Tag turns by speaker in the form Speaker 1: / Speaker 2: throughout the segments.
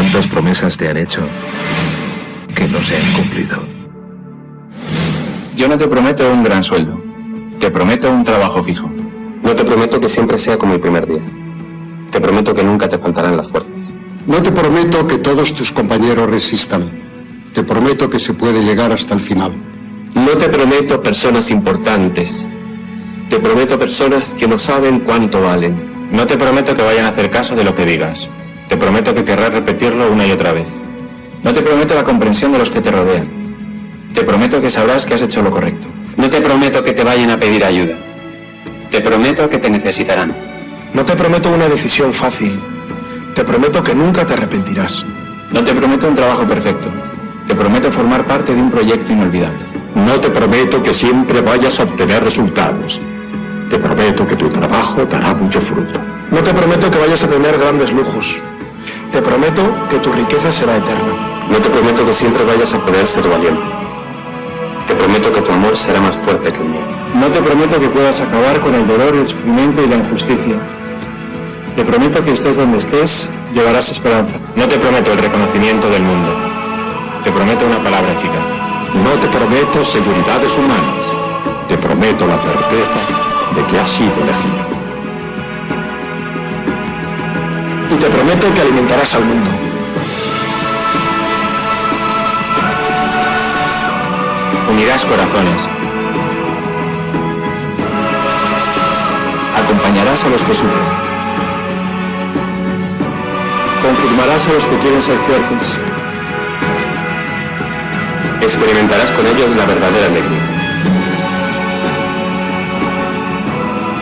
Speaker 1: ¿Cuántas promesas te han hecho que no se han cumplido?
Speaker 2: Yo no te prometo un gran sueldo. Te prometo un trabajo fijo.
Speaker 3: No te prometo que siempre sea como el primer día. Te prometo que nunca te faltarán las fuerzas.
Speaker 4: No te prometo que todos tus compañeros resistan. Te prometo que se puede llegar hasta el final.
Speaker 3: No te prometo personas importantes. Te prometo personas que no saben cuánto valen.
Speaker 2: No te prometo que vayan a hacer caso de lo que digas. Te prometo que querrás repetirlo una y otra vez. No te prometo la comprensión de los que te rodean. Te prometo que sabrás que has hecho lo correcto.
Speaker 3: No te prometo que te vayan a pedir ayuda. Te prometo que te necesitarán.
Speaker 5: No te prometo una decisión fácil. Te prometo que nunca te arrepentirás.
Speaker 2: No te prometo un trabajo perfecto. Te prometo formar parte de un proyecto inolvidable.
Speaker 6: No te prometo que siempre vayas a obtener resultados. Te prometo que tu trabajo dará mucho fruto.
Speaker 5: No te prometo que vayas a tener grandes lujos. Te prometo que tu riqueza será eterna.
Speaker 3: No te prometo que siempre vayas a poder ser valiente. Te prometo que tu amor será más fuerte que el mío.
Speaker 2: No te prometo que puedas acabar con el dolor, el sufrimiento y la injusticia. Te prometo que estés donde estés, llevarás esperanza. No te prometo el reconocimiento del mundo. Te prometo una palabra eficaz.
Speaker 6: No te prometo seguridades humanas. Te prometo la certeza de que has sido elegido.
Speaker 5: Y te prometo que alimentarás al mundo.
Speaker 2: Unirás corazones. Acompañarás a los que sufren. Confirmarás a los que quieren ser fuertes.
Speaker 3: Experimentarás con ellos la verdadera alegría.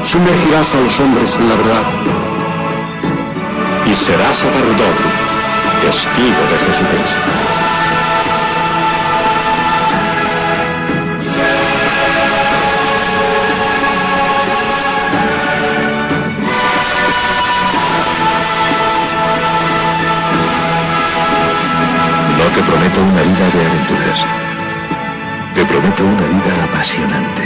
Speaker 4: Sumergirás a los hombres en la verdad.
Speaker 6: Y serás sacerdote, testigo de Jesucristo.
Speaker 1: No te prometo una vida de aventuras. Te prometo una vida apasionante.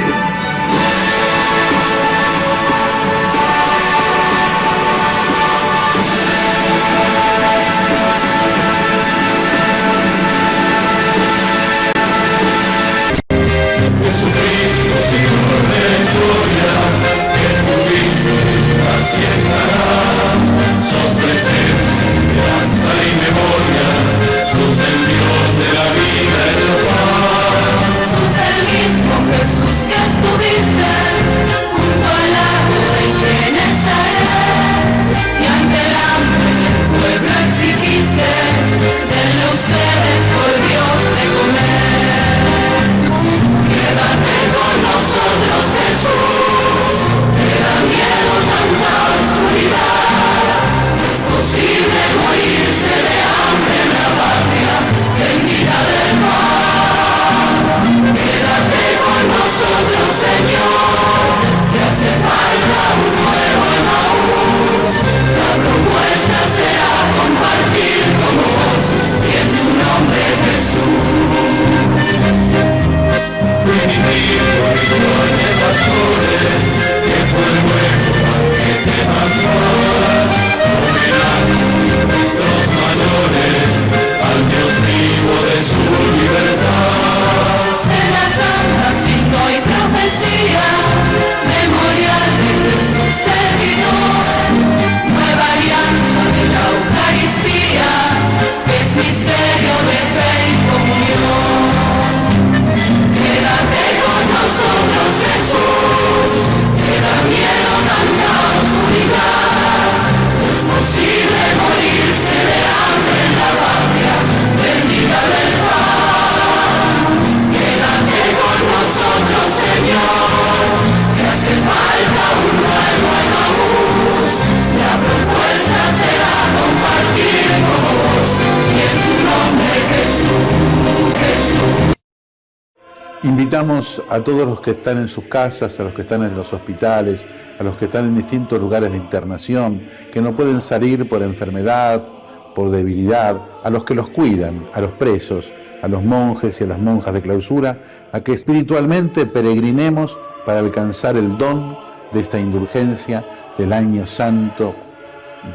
Speaker 7: Invitamos a todos los que están en sus casas, a los que están en los hospitales, a los que están en distintos lugares de internación, que no pueden salir por enfermedad, por debilidad, a los que los cuidan, a los presos, a los monjes y a las monjas de clausura, a que espiritualmente peregrinemos para alcanzar el don de esta indulgencia del año santo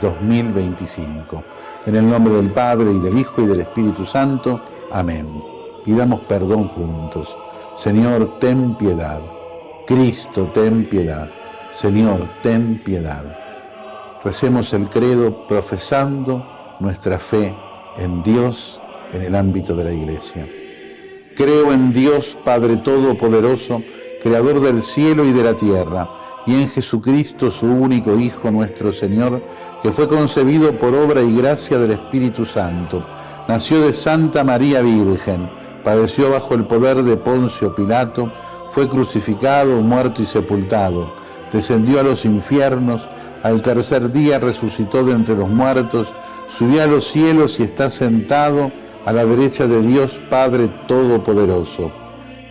Speaker 7: 2025. En el nombre del Padre, y del Hijo, y del Espíritu Santo. Amén. Pidamos perdón juntos. Señor, ten piedad. Cristo, ten piedad. Señor, ten piedad. Recemos el credo profesando nuestra fe en Dios en el ámbito de la Iglesia. Creo en Dios Padre Todopoderoso, Creador del cielo y de la tierra, y en Jesucristo, su único Hijo, nuestro Señor, que fue concebido por obra y gracia del Espíritu Santo. Nació de Santa María Virgen, padeció bajo el poder de Poncio Pilato, fue crucificado, muerto y sepultado, descendió a los infiernos, al tercer día resucitó de entre los muertos, subió a los cielos y está sentado a la derecha de Dios Padre Todopoderoso.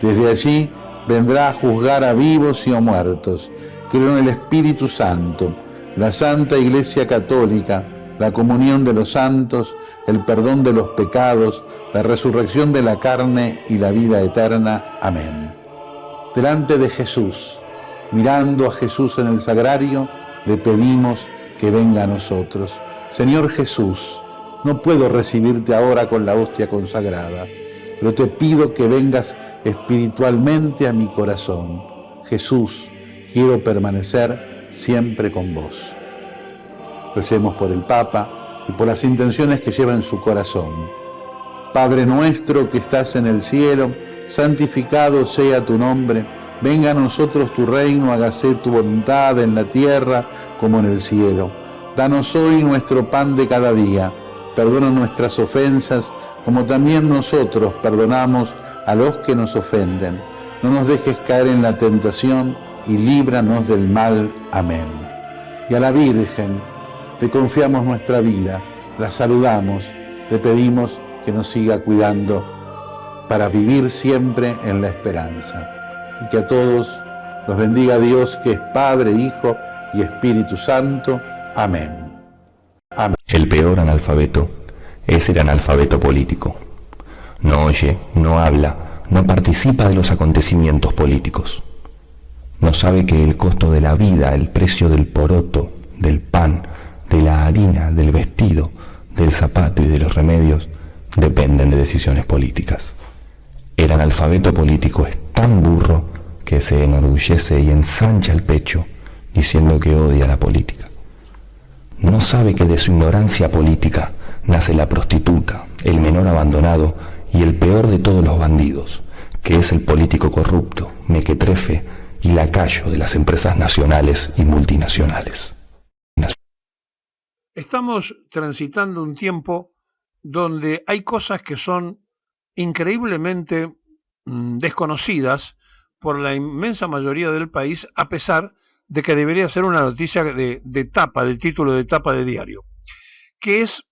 Speaker 7: Desde allí vendrá a juzgar a vivos y a muertos. Creo en el Espíritu Santo, la Santa Iglesia Católica, la comunión de los santos, el perdón de los pecados, la resurrección de la carne y la vida eterna. Amén. Delante de Jesús, mirando a Jesús en el sagrario, le pedimos que venga a nosotros. Señor Jesús, no puedo recibirte ahora con la hostia consagrada, pero te pido que vengas espiritualmente a mi corazón. Jesús, quiero permanecer siempre con vos. Recemos por el Papa y por las intenciones que lleva en su corazón. Padre nuestro que estás en el cielo, santificado sea tu nombre. Venga a nosotros tu reino, hágase tu voluntad en la tierra como en el cielo. Danos hoy nuestro pan de cada día. Perdona nuestras ofensas, como también nosotros perdonamos a los que nos ofenden. No nos dejes caer en la tentación y líbranos del mal. Amén. Y a la Virgen le confiamos nuestra vida, la saludamos, le pedimos que nos siga cuidando para vivir siempre en la esperanza. Y que a todos los bendiga Dios, que es Padre, Hijo y Espíritu Santo. Amén. Amén.
Speaker 8: El peor analfabeto es el analfabeto político. No oye, no habla, no participa de los acontecimientos políticos. No sabe que el costo de la vida, el precio del poroto, del pan, de la harina, del vestido, del zapato y de los remedios dependen de decisiones políticas. El analfabeto político es tan burro que se enorgullece y ensancha el pecho diciendo que odia la política. No sabe que de su ignorancia política nace la prostituta, el menor abandonado y el peor de todos los bandidos, que es el político corrupto, mequetrefe y lacayo de las empresas nacionales y multinacionales.
Speaker 9: Estamos transitando un tiempo donde hay cosas que son increíblemente desconocidas por la inmensa mayoría del país, a pesar de que debería ser una noticia de tapa, de título de tapa de diario, que es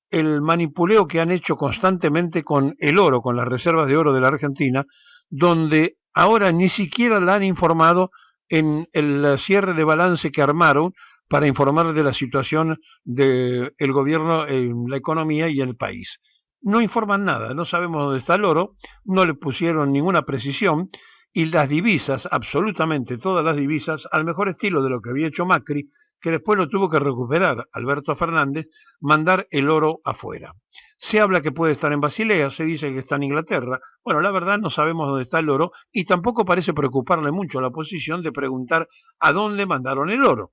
Speaker 9: el manipuleo que han hecho constantemente con el oro, con las reservas de oro de la Argentina, donde ahora ni siquiera la han informado en el cierre de balance que armaron para informar de la situación del gobierno en la economía y el país. No informan nada, no sabemos dónde está el oro, no le pusieron ninguna precisión, y las divisas, absolutamente todas las divisas, al mejor estilo de lo que había hecho Macri, que después lo tuvo que recuperar Alberto Fernández, mandar el oro afuera. Se habla que puede estar en Basilea, se dice que está en Inglaterra. Bueno, la verdad no sabemos dónde está el oro y tampoco parece preocuparle mucho a la oposición de preguntar a dónde mandaron el oro.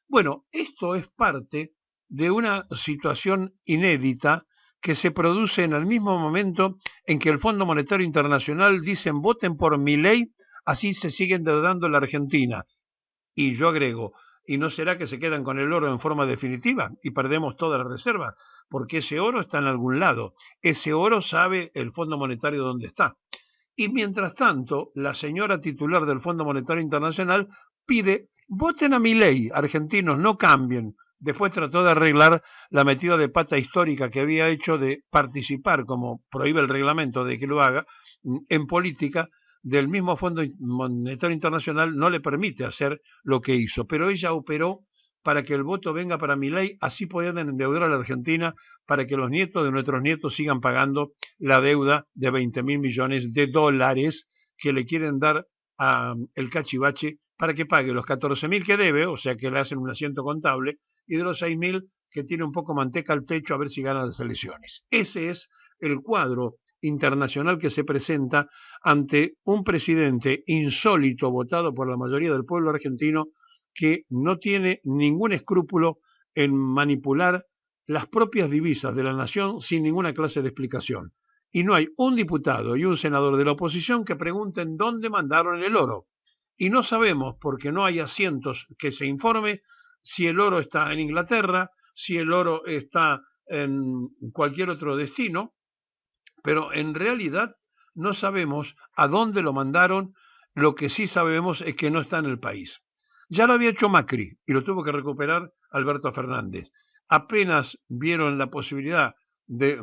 Speaker 9: Bueno, esto es parte de una situación inédita que se produce en el mismo momento en que el Fondo Monetario Internacional dicen voten por Milei, así se sigue endeudando la Argentina. Y yo agrego, ¿y no será que se quedan con el oro en forma definitiva y perdemos toda la reserva? Porque ese oro está en algún lado, ese oro sabe el Fondo Monetario dónde está. Y mientras tanto, la señora titular del Fondo Monetario Internacional pide, voten a Milei, argentinos, no cambien. Después trató de arreglar la metida de pata histórica que había hecho de participar, como prohíbe el reglamento de que lo haga, en política del mismo Fondo Monetario Internacional, no le permite hacer lo que hizo. Pero ella operó para que el voto venga para Milei, así podían endeudar a la Argentina para que los nietos de nuestros nietos sigan pagando la deuda de 20.000 millones de dólares que le quieren dar a el cachivache para que pague los 14.000 que debe, o sea que le hacen un asiento contable, y de los 6.000 que tiene un poco manteca al techo a ver si gana las elecciones. Ese es el cuadro internacional que se presenta ante un presidente insólito votado por la mayoría del pueblo argentino que no tiene ningún escrúpulo en manipular las propias divisas de la nación sin ninguna clase de explicación. Y no hay un diputado y un senador de la oposición que pregunten dónde mandaron el oro. Y no sabemos, porque no hay asientos que se informe, si el oro está en Inglaterra, si el oro está en cualquier otro destino, pero en realidad no sabemos a dónde lo mandaron. Lo que sí sabemos es que no está en el país. Ya lo había hecho Macri y lo tuvo que recuperar Alberto Fernández. Apenas vieron la posibilidad de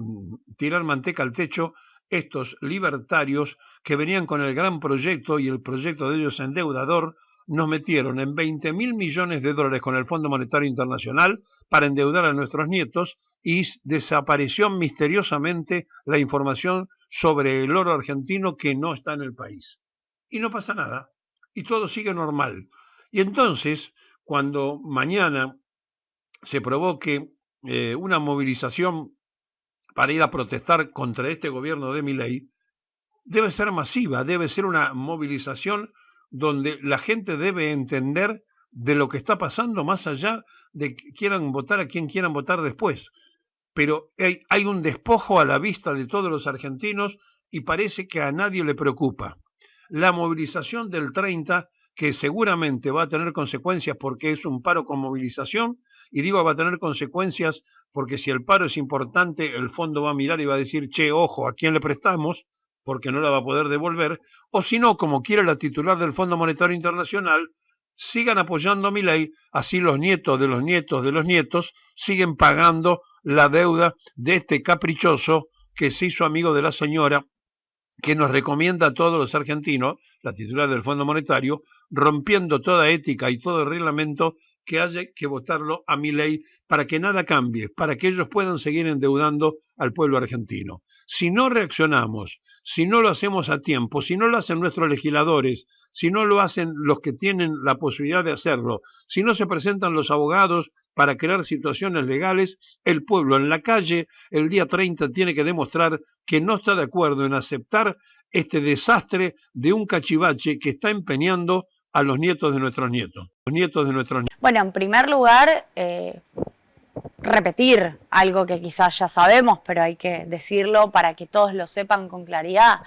Speaker 9: tirar manteca al techo, estos libertarios que venían con el gran proyecto y el proyecto de ellos endeudador, nos metieron en 20.000 millones de dólares con el Fondo Monetario Internacional para endeudar a nuestros nietos y desapareció misteriosamente la información sobre el oro argentino que no está en el país. Y no pasa nada, y todo sigue normal. Y entonces, cuando mañana se provoque una movilización para ir a protestar contra este gobierno de Milei, debe ser masiva, debe ser una movilización donde la gente debe entender de lo que está pasando más allá de que quieran votar a quien quieran votar después. Pero hay un despojo a la vista de todos los argentinos y parece que a nadie le preocupa. La movilización del 30, que seguramente va a tener consecuencias porque es un paro con movilización, y digo va a tener consecuencias porque si el paro es importante, el fondo va a mirar y va a decir, che, ojo, ¿a quién le prestamos? Porque no la va a poder devolver, o si no, como quiere la titular del Fondo Monetario Internacional, sigan apoyando a Milei, así los nietos de los nietos de los nietos siguen pagando la deuda de este caprichoso que se hizo amigo de la señora, que nos recomienda a todos los argentinos, la titular del Fondo Monetario, rompiendo toda ética y todo reglamento, que haya que votarlo a Milei para que nada cambie, para que ellos puedan seguir endeudando al pueblo argentino. Si no reaccionamos, si no lo hacemos a tiempo, si no lo hacen nuestros legisladores, si no lo hacen los que tienen la posibilidad de hacerlo, si no se presentan los abogados para crear situaciones legales, el pueblo en la calle el día 30 tiene que demostrar que no está de acuerdo en aceptar este desastre de un cachivache que está empeñando a los nietos de nuestros nietos, los nietos de nuestros nietos.
Speaker 10: Bueno, en primer lugar, repetir algo que quizás ya sabemos, pero hay que decirlo para que todos lo sepan con claridad.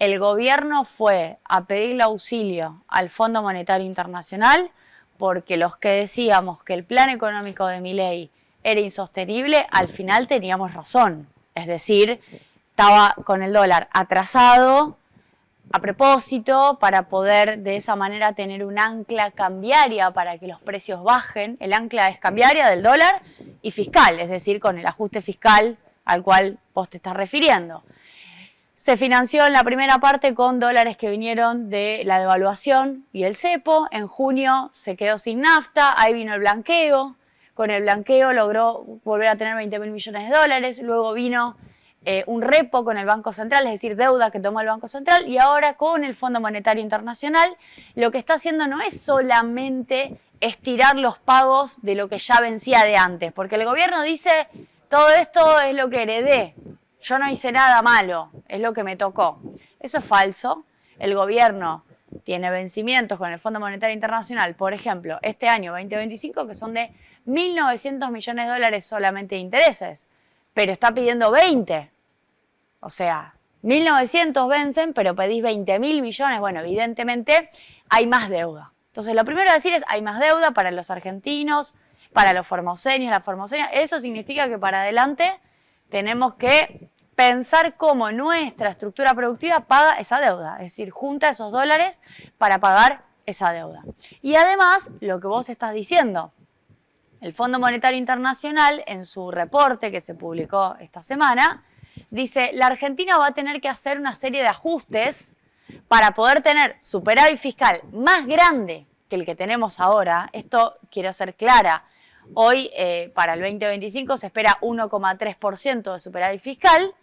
Speaker 10: El gobierno fue a pedirle auxilio al Fondo Monetario Internacional porque los que decíamos que el plan económico de Milei era insostenible, al final teníamos razón. Es decir, estaba con el dólar atrasado a propósito para poder de esa manera tener un ancla cambiaria para que los precios bajen. El ancla es cambiaria del dólar y fiscal, es decir, con el ajuste fiscal al cual vos te estás refiriendo. Se financió en la primera parte con dólares que vinieron de la devaluación y el cepo. En junio se quedó sin nafta, ahí vino el blanqueo. Con el blanqueo logró volver a tener 20.000 millones de dólares. Luego vino un repo con el Banco Central, es decir, deuda que tomó el Banco Central. Y ahora con el Fondo Monetario Internacional lo que está haciendo no es solamente estirar los pagos de lo que ya vencía de antes. Porque el gobierno dice, todo esto es lo que heredé. Yo no hice nada malo, es lo que me tocó. Eso es falso. El gobierno tiene vencimientos con el Fondo Monetario Internacional, por ejemplo, este año 2025, que son de 1.900 millones de dólares solamente de intereses, pero está pidiendo 20. O sea, 1.900 vencen, pero pedís 20.000 millones. Bueno, evidentemente hay más deuda. Entonces, lo primero a decir es, hay más deuda para los argentinos, para los formoseños, las formoseñas. Eso significa que para adelante tenemos que pensar cómo nuestra estructura productiva paga esa deuda, es decir, junta esos dólares para pagar esa deuda. Y además, lo que vos estás diciendo, el Fondo Monetario Internacional, en su reporte que se publicó esta semana, dice, la Argentina va a tener que hacer una serie de ajustes para poder tener superávit fiscal más grande que el que tenemos ahora. Esto quiero ser clara. Hoy, para el 2025, se espera 1,3% de superávit fiscal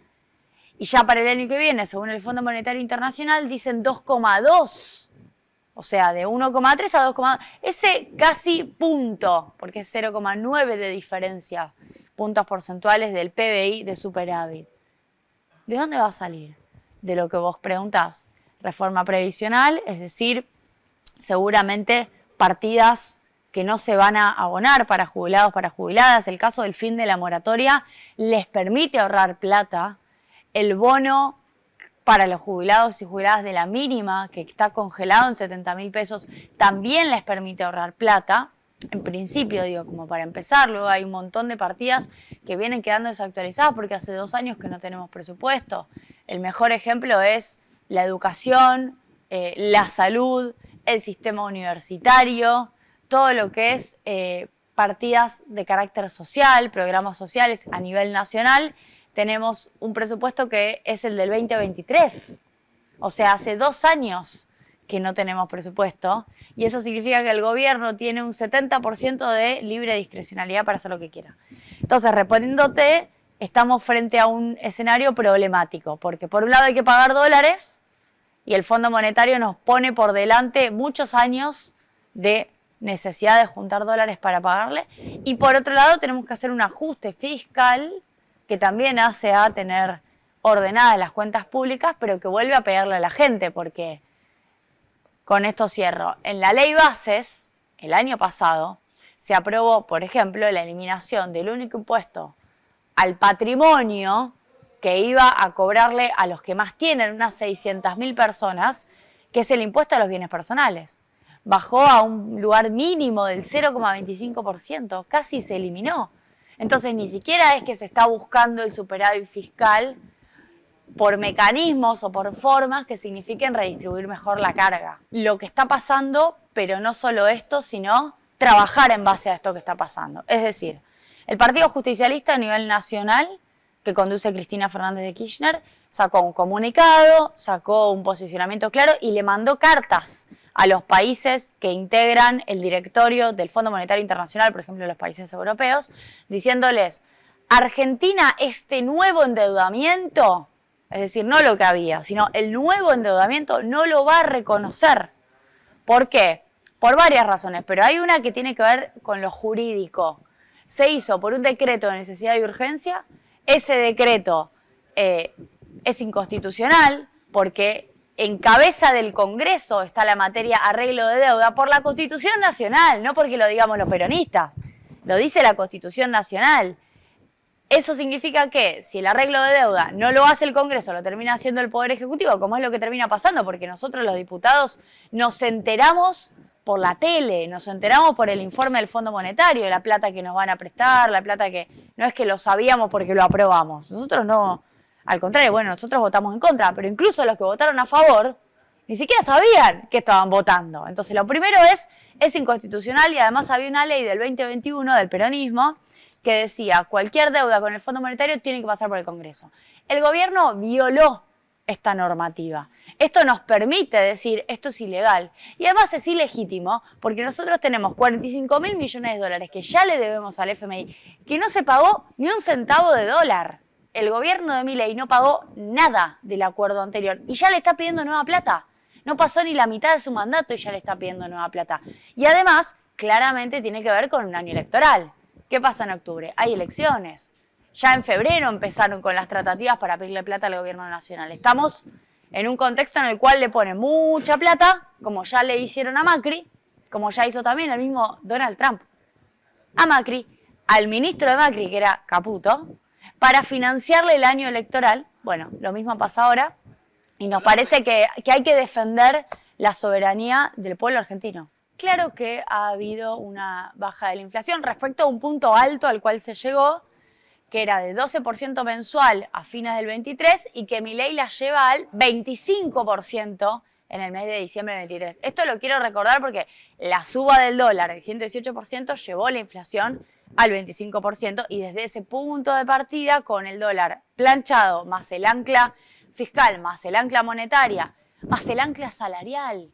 Speaker 10: y ya para el año que viene, según el Fondo Monetario Internacional, dicen 2,2%. O sea, de 1,3 a 2,2. Ese casi punto, porque es 0,9 de diferencia, puntos porcentuales del PBI de superávit. ¿De dónde va a salir? De lo que vos preguntás. Reforma previsional, es decir, seguramente partidas que no se van a abonar para jubilados, para jubiladas. El caso del fin de la moratoria les permite ahorrar plata. El bono para los jubilados y jubiladas de la mínima, que está congelado en 70.000 pesos, también les permite ahorrar plata. En principio, digo, como para empezar. Luego hay un montón de partidas que vienen quedando desactualizadas porque hace 2 años que no tenemos presupuesto. El mejor ejemplo es la educación, la salud, el sistema universitario, todo lo que es partidas de carácter social, programas sociales a nivel nacional. Tenemos un presupuesto que es el del 2023. O sea, hace 2 años que no tenemos presupuesto, y eso significa que el gobierno tiene un 70% de libre discrecionalidad para hacer lo que quiera. Entonces, respondiéndote, estamos frente a un escenario problemático, porque por un lado hay que pagar dólares, y el Fondo Monetario nos pone por delante muchos años de necesidad de juntar dólares para pagarle, y por otro lado tenemos que hacer un ajuste fiscal que también hace a tener ordenadas las cuentas públicas, pero que vuelve a pegarle a la gente, porque con esto cierro. En la ley bases, el año pasado, se aprobó, por ejemplo, la eliminación del único impuesto al patrimonio que iba a cobrarle a los que más tienen, unas 600.000 personas, que es el impuesto a los bienes personales. Bajó a un lugar mínimo del 0,25%, casi se eliminó. Entonces ni siquiera es que se está buscando el superávit fiscal por mecanismos o por formas que signifiquen redistribuir mejor la carga. Lo que está pasando, pero no solo esto, sino trabajar en base a esto que está pasando. Es decir, el Partido Justicialista a nivel nacional, que conduce Cristina Fernández de Kirchner, sacó un comunicado, sacó un posicionamiento claro y le mandó cartas a los países que integran el directorio del Fondo Monetario Internacional, por ejemplo, los países europeos, diciéndoles: Argentina, este nuevo endeudamiento, es decir, no lo que había, sino el nuevo endeudamiento, no lo va a reconocer. ¿Por qué? Por varias razones, pero hay una que tiene que ver con lo jurídico. Se hizo por un decreto de necesidad y urgencia. Ese decreto es inconstitucional porque en cabeza del Congreso está la materia arreglo de deuda por la Constitución Nacional, no porque lo digamos los peronistas, lo dice la Constitución Nacional. Eso significa que si el arreglo de deuda no lo hace el Congreso, lo termina haciendo el Poder Ejecutivo, como es lo que termina pasando, porque nosotros los diputados nos enteramos por la tele, nos enteramos por el informe del Fondo Monetario, de la plata que nos van a prestar, la plata que no es que lo sabíamos porque lo aprobamos. Nosotros no, al contrario, bueno, nosotros votamos en contra, pero incluso los que votaron a favor ni siquiera sabían que estaban votando. Entonces lo primero es inconstitucional, y además había una ley del 2021 del peronismo que decía: cualquier deuda con el Fondo Monetario tiene que pasar por el Congreso. El gobierno violó esta normativa. Esto nos permite decir: esto es ilegal. Y además es ilegítimo porque nosotros tenemos 45.000 millones de dólares que ya le debemos al FMI, que no se pagó ni un centavo de dólar. El gobierno de Milei no pagó nada del acuerdo anterior y ya le está pidiendo nueva plata. No pasó ni la mitad de su mandato y ya le está pidiendo nueva plata. Y además, claramente tiene que ver con un año electoral. ¿Qué pasa en octubre? Hay elecciones. Ya en febrero empezaron con las tratativas para pedirle plata al gobierno nacional. Estamos en un contexto en el cual le ponen mucha plata, como ya le hicieron a Macri, como ya hizo también el mismo Donald Trump a Macri, al ministro de Macri, que era Caputo, para financiarle el año electoral. Bueno, lo mismo pasa ahora, y nos parece que hay que defender la soberanía del pueblo argentino. Claro que ha habido una baja de la inflación respecto a un punto alto al cual se llegó, que era de 12% mensual a fines del 23 y que Milei la lleva al 25% en el mes de diciembre del 23. Esto lo quiero recordar porque la suba del dólar de 118% llevó la inflación al 25%, y desde ese punto de partida, con el dólar planchado, más el ancla fiscal, más el ancla monetaria, más el ancla salarial,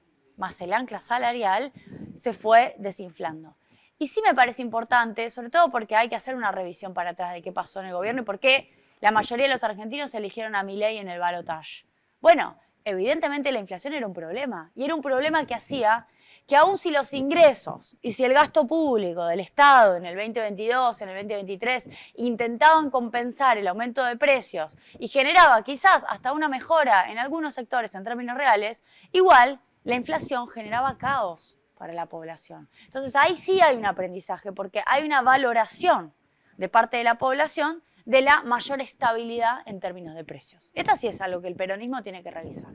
Speaker 10: se fue desinflando. Y sí me parece importante, sobre todo porque hay que hacer una revisión para atrás de qué pasó en el gobierno y por qué la mayoría de los argentinos eligieron a Milei en el balotaje. Bueno, evidentemente la inflación era un problema. Y era un problema que hacía que aun si los ingresos y si el gasto público del Estado en el 2022, en el 2023, intentaban compensar el aumento de precios y generaba quizás hasta una mejora en algunos sectores en términos reales, igual la inflación generaba caos para la población. Entonces ahí sí hay un aprendizaje porque hay una valoración de parte de la población de la mayor estabilidad en términos de precios. Esto sí es algo que el peronismo tiene que revisar.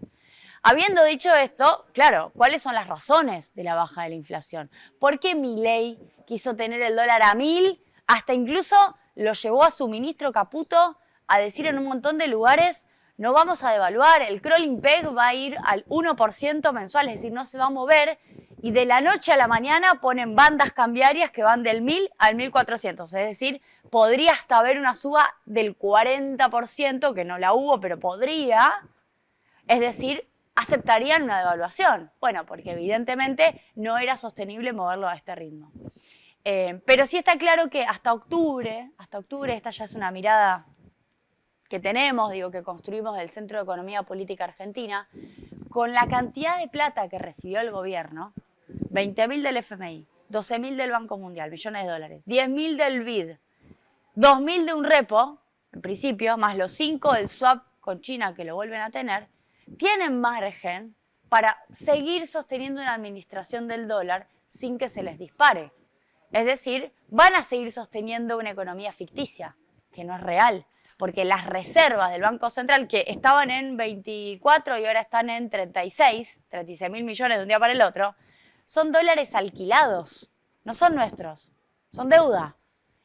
Speaker 10: Habiendo dicho esto, claro, ¿cuáles son las razones de la baja de la inflación? ¿Por qué Milei quiso tener el dólar a 1000? Hasta incluso lo llevó a su ministro Caputo a decir en un montón de lugares, no vamos a devaluar, el crawling peg va a ir al 1% mensual, es decir, no se va a mover, y de la noche a la mañana ponen bandas cambiarias que van del 1000 al 1400, es decir, podría hasta haber una suba del 40%, que no la hubo, pero podría, es decir, aceptarían una devaluación. Bueno, porque evidentemente no era sostenible moverlo a este ritmo. Pero sí está claro que hasta octubre, esta ya es una mirada que tenemos, digo, que construimos del Centro de Economía Política Argentina, con la cantidad de plata que recibió el gobierno, 20.000 del FMI, 12.000 del Banco Mundial, millones de dólares, 10.000 del BID, 2.000 de un repo, en principio, más los 5 del swap con China que lo vuelven a tener, tienen margen para seguir sosteniendo una administración del dólar sin que se les dispare. Es decir, van a seguir sosteniendo una economía ficticia, que no es real, porque las reservas del Banco Central, que estaban en 24 y ahora están en 36.000 millones de un día para el otro, son dólares alquilados, no son nuestros, son deuda.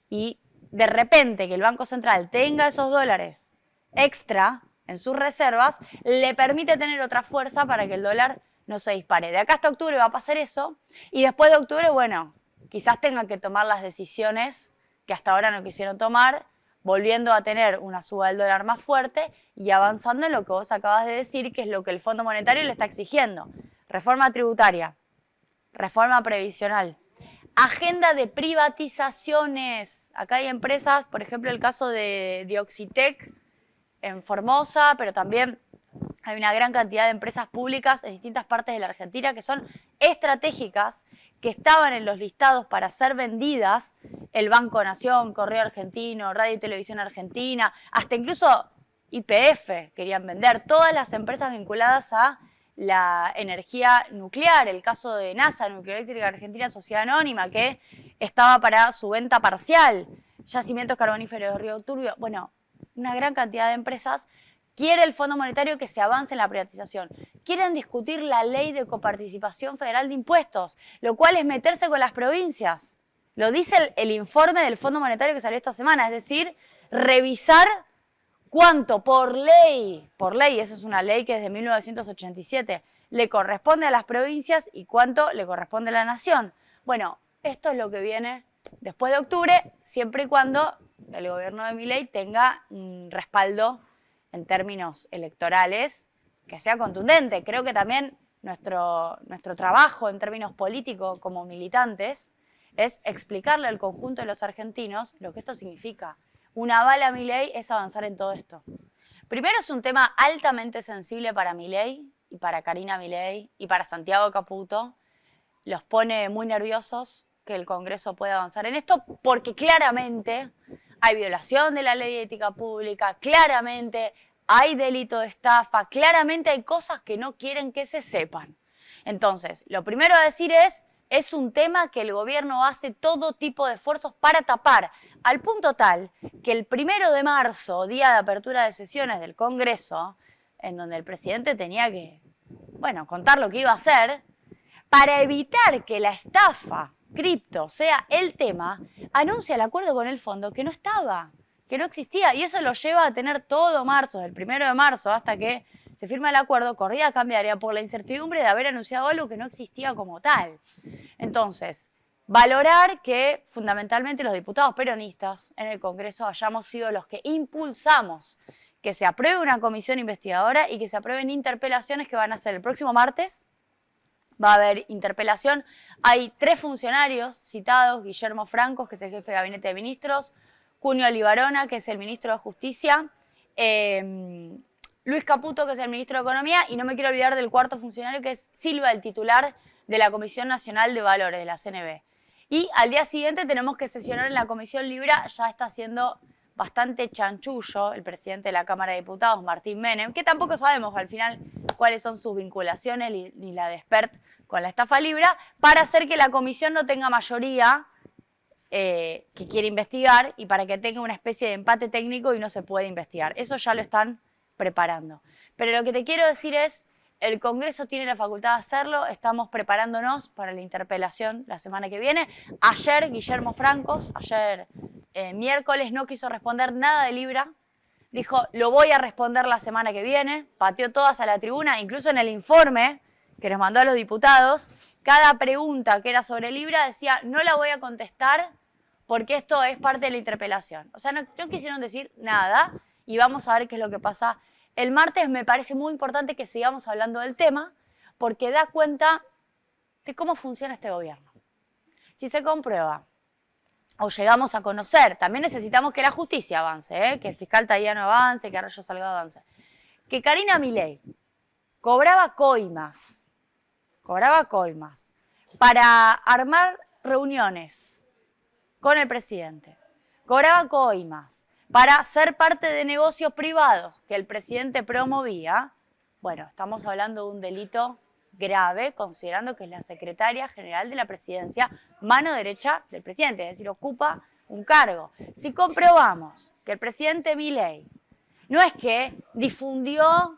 Speaker 10: Y de repente que el Banco Central tenga esos dólares extra en sus reservas, le permite tener otra fuerza para que el dólar no se dispare. De acá hasta octubre va a pasar eso, y después de octubre, bueno, quizás tengan que tomar las decisiones que hasta ahora no quisieron tomar, volviendo a tener una suba del dólar más fuerte y avanzando en lo que vos acabas de decir, que es lo que el Fondo Monetario le está exigiendo. Reforma tributaria, reforma previsional, agenda de privatizaciones. Acá hay empresas, por ejemplo, el caso de Dioxitec, en Formosa, pero también hay una gran cantidad de empresas públicas en distintas partes de la Argentina que son estratégicas, que estaban en los listados para ser vendidas, el Banco Nación, Correo Argentino, Radio y Televisión Argentina, hasta incluso YPF querían vender, todas las empresas vinculadas a la energía nuclear, el caso de NASA, Nuclear Eléctrica Argentina, Sociedad Anónima, que estaba para su venta parcial, Yacimientos Carboníferos de Río Turbio, bueno, una gran cantidad de empresas. Quiere el Fondo Monetario que se avance en la privatización. Quieren discutir la ley de coparticipación federal de impuestos, lo cual es meterse con las provincias. Lo dice el informe del Fondo Monetario que salió esta semana, es decir, revisar cuánto por ley, esa es una ley que es de 1987, le corresponde a las provincias y cuánto le corresponde a la nación. Bueno, esto es lo que viene después de octubre, siempre y cuando el gobierno de Milei tenga un respaldo en términos electorales que sea contundente. Creo que también nuestro trabajo en términos políticos como militantes es explicarle al conjunto de los argentinos lo que esto significa. Una bala a Milei es avanzar en todo esto. Primero, es un tema altamente sensible para Milei y para Karina Milei y para Santiago Caputo. Los pone muy nerviosos que el Congreso pueda avanzar en esto porque claramente hay violación de la ley de ética pública, claramente hay delito de estafa, claramente hay cosas que no quieren que se sepan. Entonces, lo primero a decir es un tema que el gobierno hace todo tipo de esfuerzos para tapar, al punto tal que el 1 de marzo, día de apertura de sesiones del Congreso, en donde el presidente tenía que, contar lo que iba a hacer, para evitar que la estafa cripto sea el tema, anuncia el acuerdo con el fondo que no estaba, que no existía, y eso lo lleva a tener todo marzo, del 1 de marzo hasta que se firma el acuerdo, corrida cambiaria por la incertidumbre de haber anunciado algo que no existía como tal. Entonces, valorar que fundamentalmente los diputados peronistas en el Congreso hayamos sido los que impulsamos que se apruebe una comisión investigadora y que se aprueben interpelaciones que van a ser el próximo martes. Va a haber interpelación. Hay 3 funcionarios citados: Guillermo Francos, que es el jefe de Gabinete de Ministros, Cunio Libarona, que es el ministro de Justicia, Luis Caputo, que es el ministro de Economía, y no me quiero olvidar del cuarto funcionario, que es Silva, el titular de la Comisión Nacional de Valores, de la CNV. Y al día siguiente tenemos que sesionar en la Comisión Libra, ya está haciendo bastante chanchullo el presidente de la Cámara de Diputados, Martín Menem, que tampoco sabemos al final cuáles son sus vinculaciones ni la de Spert con la estafa Libra, para hacer que la comisión no tenga mayoría que quiere investigar y para que tenga una especie de empate técnico y no se puede investigar. Eso ya lo están preparando. Pero lo que te quiero decir es, el Congreso tiene la facultad de hacerlo, estamos preparándonos para la interpelación la semana que viene. Ayer Guillermo Francos, miércoles, no quiso responder nada de Libra, dijo, lo voy a responder la semana que viene, pateó todas a la tribuna, incluso en el informe que nos mandó a los diputados, cada pregunta que era sobre Libra decía, no la voy a contestar porque esto es parte de la interpelación. O sea, no quisieron decir nada y vamos a ver qué es lo que pasa. El martes me parece muy importante que sigamos hablando del tema porque da cuenta de cómo funciona este gobierno. Si se comprueba o llegamos a conocer, también necesitamos que la justicia avance, que el fiscal Tayano avance, que Arroyo Salgado avance, que Karina Milei cobraba coimas para armar reuniones con el presidente, cobraba coimas para ser parte de negocios privados que el presidente promovía. Bueno, estamos hablando de un delito grave, considerando que es la secretaria general de la presidencia, mano derecha del presidente, es decir, ocupa un cargo. Si comprobamos que el presidente Milei no es que difundió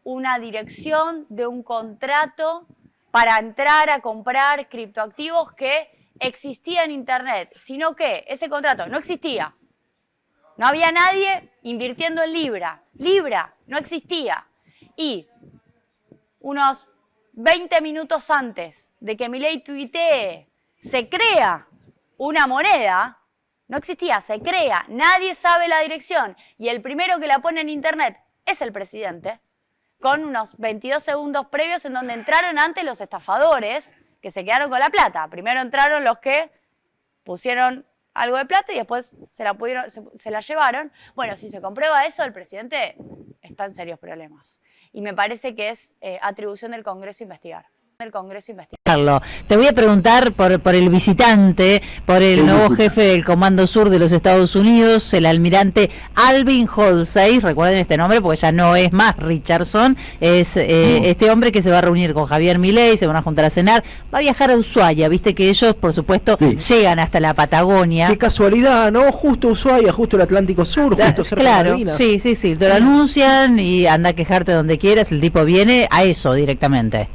Speaker 10: una dirección de un contrato para entrar a comprar criptoactivos que existía en Internet, sino que ese contrato no existía. No había nadie invirtiendo en Libra. Libra no existía. Y unos 20 minutos antes de que Milei tuitee, se crea una moneda, no existía, se crea, nadie sabe la dirección. Y el primero que la pone en Internet es el presidente, con unos 22 segundos previos en donde entraron antes los estafadores que se quedaron con la plata. Primero entraron los que pusieron algo de plata y después se la llevaron. Bueno, si se comprueba eso, el presidente está en serios problemas. Y me parece que es atribución del Congreso investigar.
Speaker 11: Te voy a preguntar por el visitante, por el nuevo jefe del Comando Sur de los Estados Unidos, el almirante Alvin Holsey. Recuerden este nombre porque ya no es más Richardson, es este hombre que se va a reunir con Javier Milei, se van a juntar a cenar, va a viajar a Ushuaia, viste que ellos por supuesto llegan hasta la Patagonia.
Speaker 12: Qué casualidad, ¿no? Justo Ushuaia, justo el Atlántico Sur, justo cerca de Malvinas.
Speaker 11: Sí, te lo anuncian y anda a quejarte donde quieras, el tipo viene a eso directamente.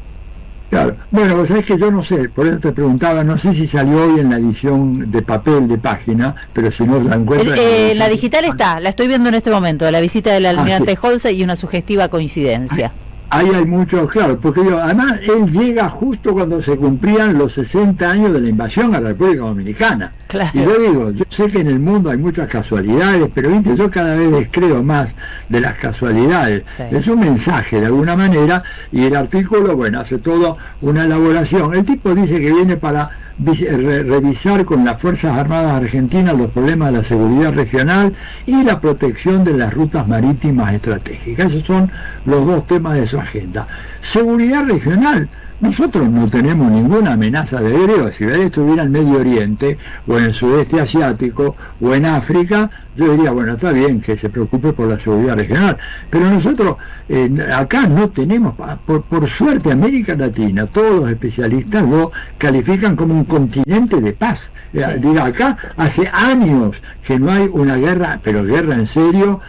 Speaker 13: Claro. Bueno, pues sabés que yo no sé, por eso te preguntaba, no sé si salió hoy en la edición de papel de página, pero si no la encuentras...
Speaker 11: la digital está, la estoy viendo en este momento, la visita del almirante Holsey y una sugestiva coincidencia.
Speaker 13: Ahí hay muchos, claro, porque además él llega justo cuando se cumplían los 60 años de la invasión a la República Dominicana.
Speaker 11: Claro.
Speaker 13: Y yo digo, yo sé que en el mundo hay muchas casualidades, pero viste, yo cada vez descreo más de las casualidades. Sí. Es un mensaje de alguna manera, y el artículo, bueno, hace toda una elaboración. El tipo dice que viene para revisar con las Fuerzas Armadas Argentinas los problemas de la seguridad regional y la protección de las rutas marítimas estratégicas. Esos son los dos temas de su agenda. Seguridad regional. Nosotros no tenemos ninguna amenaza de guerra. Si él estuviera en Medio Oriente o en el sudeste asiático o en África, yo diría, bueno, está bien que se preocupe por la seguridad regional, pero nosotros acá no tenemos, por suerte América Latina, todos los especialistas lo califican como un continente de paz. Sí. Diga, acá hace años que no hay una guerra, pero guerra en serio.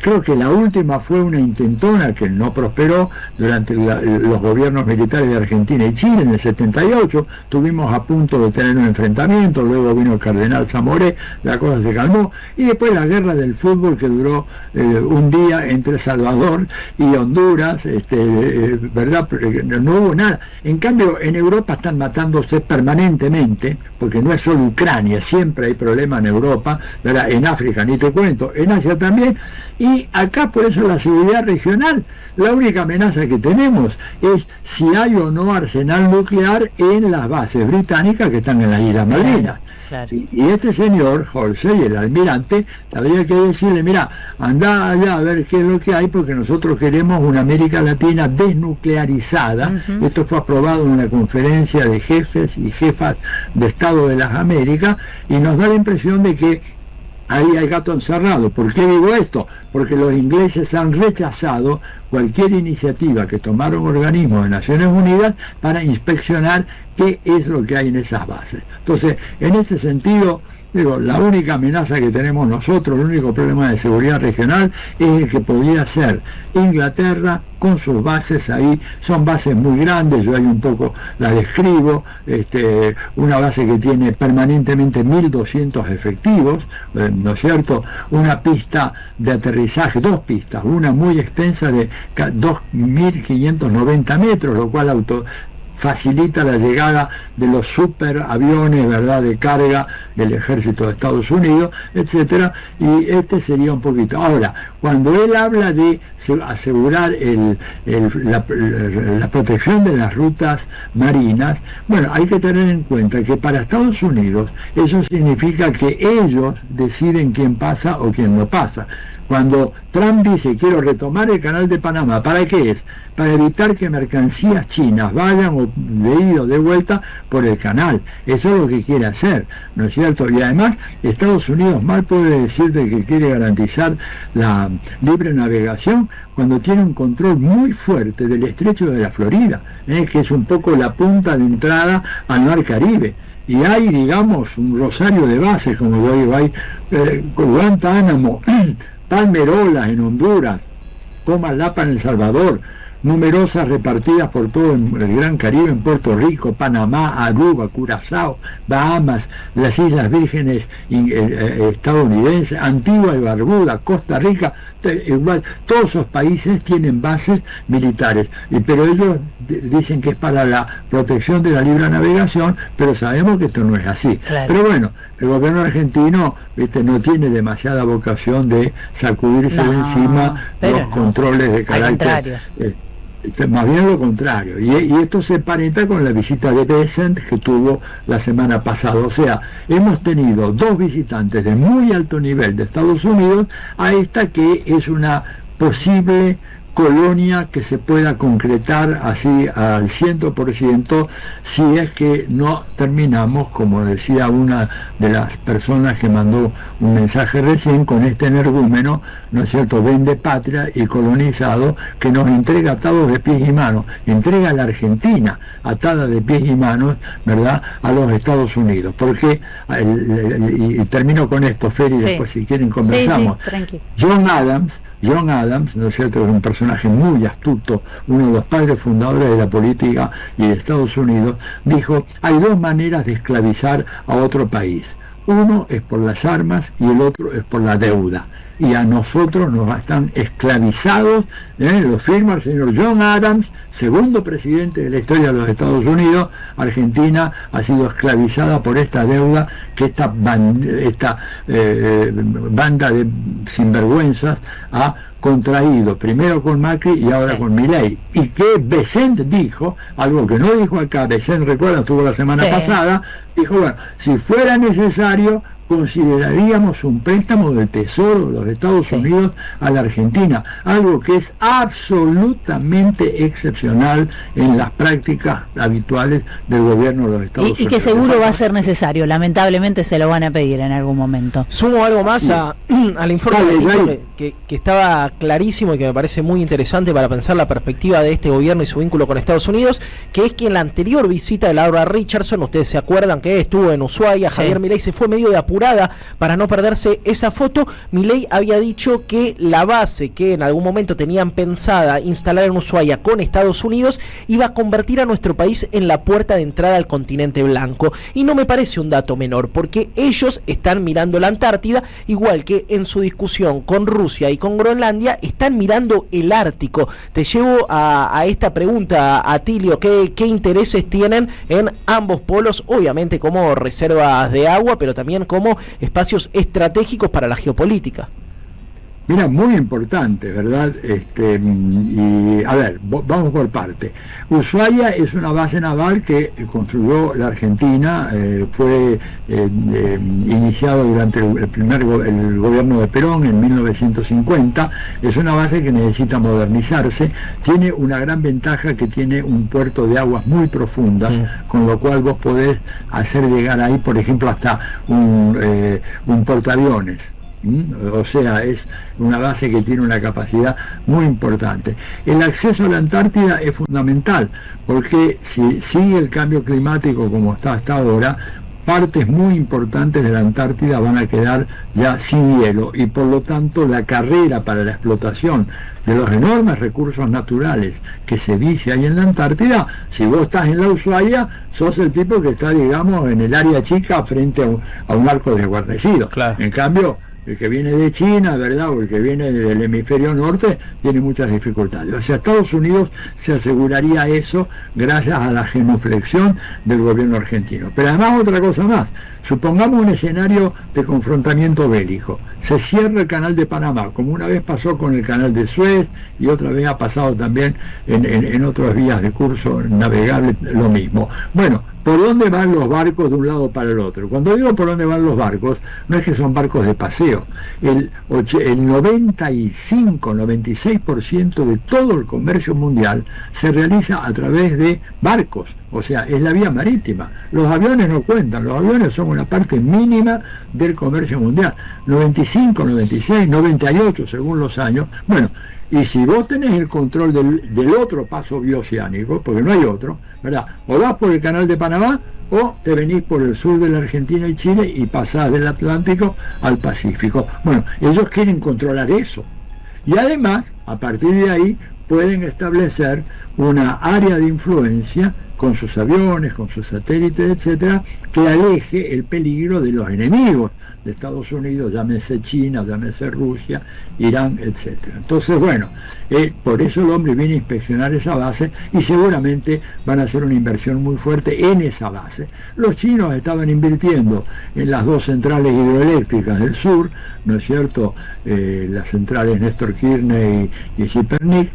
Speaker 13: Creo que la última fue una intentona que no prosperó durante los gobiernos militares de Argentina y Chile. En el 78 tuvimos a punto de tener un enfrentamiento, luego vino el cardenal Zamoré, la cosa se calmó, y después la guerra del fútbol que duró un día entre Salvador y Honduras, ¿verdad? No hubo nada. En cambio, en Europa están matándose permanentemente, porque no es solo Ucrania, siempre hay problemas en Europa, ¿verdad? En África ni te cuento, en Asia también, y acá por eso la seguridad regional, la única amenaza que tenemos es si si hay o no arsenal nuclear en las bases británicas que están en las Islas Malvinas.
Speaker 11: Claro.
Speaker 13: Y este señor, Halsey, el almirante, habría que decirle, mira, anda allá a ver qué es lo que hay, porque nosotros queremos una América Latina desnuclearizada. Esto fue aprobado en una conferencia de jefes y jefas de Estado de las Américas, y nos da la impresión de que ahí hay gato encerrado. ¿Por qué digo esto? Porque los ingleses han rechazado cualquier iniciativa que tomaron organismos de Naciones Unidas para inspeccionar qué es lo que hay en esas bases. Entonces, en este sentido, digo, la única amenaza que tenemos nosotros, el único problema de seguridad regional es el que podía ser Inglaterra con sus bases ahí. Son bases muy grandes, yo ahí un poco la describo, una base que tiene permanentemente 1.200 efectivos, ¿no es cierto? Una pista de aterrizaje, dos pistas, una muy extensa de 2.590 metros, lo cual facilita la llegada de los superaviones, ¿verdad?, de carga del ejército de Estados Unidos, etcétera, y este sería un poquito. Ahora, cuando él habla de asegurar la protección de las rutas marinas, bueno, hay que tener en cuenta que para Estados Unidos eso significa que ellos deciden quién pasa o quién no pasa. Cuando Trump dice quiero retomar el canal de Panamá, ¿para qué es? Para evitar que mercancías chinas vayan o de ida o de vuelta por el canal. Eso es lo que quiere hacer, ¿no es cierto? Y además Estados Unidos mal puede decir de que quiere garantizar la libre navegación cuando tiene un control muy fuerte del estrecho de la Florida, que es un poco la punta de entrada al Mar Caribe. Y hay, digamos, un rosario de bases, como yo digo, hay Guantánamo, Palmerola en Honduras, Comalapa en El Salvador, numerosas repartidas por todo el Gran Caribe, en Puerto Rico, Panamá, Aruba, Curazao, Bahamas, las Islas Vírgenes estadounidenses, Antigua y Barbuda, Costa Rica, igual, todos esos países tienen bases militares, pero ellos dicen que es para la protección de la libre navegación, pero sabemos que esto no es así. Claro. Pero bueno, el gobierno argentino, no tiene demasiada vocación de sacudirse de encima los controles de carácter. Más bien lo contrario, y esto se emparenta con la visita de Bessent que tuvo la semana pasada. O sea, hemos tenido dos visitantes de muy alto nivel de Estados Unidos a esta que es una posible colonia que se pueda concretar así al 100% si es que no terminamos, como decía una de las personas que mandó un mensaje recién, con este energúmeno, ¿no es cierto?, vende patria y colonizado, que nos entrega atados de pies y manos, entrega a la Argentina atada de pies y manos, ¿verdad?, a los Estados Unidos. Porque, y termino con esto, Feri, después si quieren conversamos. John Adams, ¿no es cierto?, es un personaje muy astuto, uno de los padres fundadores de la política y de Estados Unidos, dijo, hay dos maneras de esclavizar a otro país. Uno es por las armas y el otro es por la deuda. Y a nosotros nos están esclavizados, lo firma el señor John Adams, segundo presidente de la historia de los Estados Unidos. Argentina ha sido esclavizada por esta deuda que esta banda de sinvergüenzas ha contraído, primero con Macri y ahora con Milei. Y que Bessent dijo, algo que no dijo acá, Bessent, recuerda, estuvo la semana pasada, dijo, bueno, si fuera necesario, consideraríamos un préstamo del Tesoro de los Estados Unidos a la Argentina, algo que es absolutamente excepcional en las prácticas habituales del gobierno de los Estados Unidos.
Speaker 11: Y que seguro va a ser necesario, lamentablemente se lo van a pedir en algún momento.
Speaker 12: Sumo algo más al informe que estaba clarísimo y que me parece muy interesante para pensar la perspectiva de este gobierno y su vínculo con Estados Unidos, que es que en la anterior visita de Laura Richardson, ustedes se acuerdan que estuvo en Ushuaia, Javier Milei se fue medio de apurada para no perderse esa foto. Milei había dicho que la base que en algún momento tenían pensada instalar en Ushuaia con Estados Unidos iba a convertir a nuestro país en la puerta de entrada al continente blanco, y no me parece un dato menor, porque ellos están mirando la Antártida, igual que en su discusión con Rusia y con Groenlandia están mirando el Ártico. Te llevo a esta pregunta, Atilio, ¿qué intereses tienen en ambos polos? Obviamente como reservas de agua, pero también como espacios estratégicos para la geopolítica.
Speaker 13: Mira, muy importante, ¿verdad? Y a ver, vamos por parte. Ushuaia es una base naval que construyó la Argentina, fue iniciado durante el gobierno de Perón en 1950. Es una base que necesita modernizarse. Tiene una gran ventaja que tiene un puerto de aguas muy profundas, con lo cual vos podés hacer llegar ahí, por ejemplo, hasta un portaaviones. O sea, es una base que tiene una capacidad muy importante. El acceso a la Antártida es fundamental, porque si sigue el cambio climático como está hasta ahora, partes muy importantes de la Antártida van a quedar ya sin hielo, y por lo tanto la carrera para la explotación de los enormes recursos naturales que se dice ahí en la Antártida, si vos estás en la Ushuaia, sos el tipo que está, digamos, en el área chica frente a un arco desguarnecido. Claro. En cambio, el que viene de China, ¿verdad?, o el que viene del hemisferio norte, tiene muchas dificultades. O sea, Estados Unidos se aseguraría eso gracias a la genuflexión del gobierno argentino. Pero además otra cosa más, supongamos un escenario de confrontamiento bélico. Se cierra el canal de Panamá, como una vez pasó con el canal de Suez, y otra vez ha pasado también en otras vías de curso navegable lo mismo. Bueno, ¿por dónde van los barcos de un lado para el otro? Cuando digo por dónde van los barcos, no es que son barcos de paseo. El 95-96% de todo el comercio mundial se realiza a través de barcos. O sea, es la vía marítima. Los aviones no cuentan, los aviones son una parte mínima del comercio mundial. 95, 96, 98 según los años. Bueno, y si vos tenés el control del otro paso bioceánico, porque no hay otro, ¿verdad? O vas por el canal de Panamá, o te venís por el sur de la Argentina y Chile y pasás del Atlántico al Pacífico. Bueno, ellos quieren controlar eso. Y además, a partir de ahí, pueden establecer una área de influencia con sus aviones, con sus satélites, etcétera, que aleje el peligro de los enemigos de Estados Unidos, llámese China, llámese Rusia, Irán, etcétera. Entonces, bueno, por eso el hombre viene a inspeccionar esa base, y seguramente van a hacer una inversión muy fuerte en esa base. Los chinos estaban invirtiendo en las dos centrales hidroeléctricas del sur, ¿no es cierto?, las centrales Néstor Kirchner y Cipernic.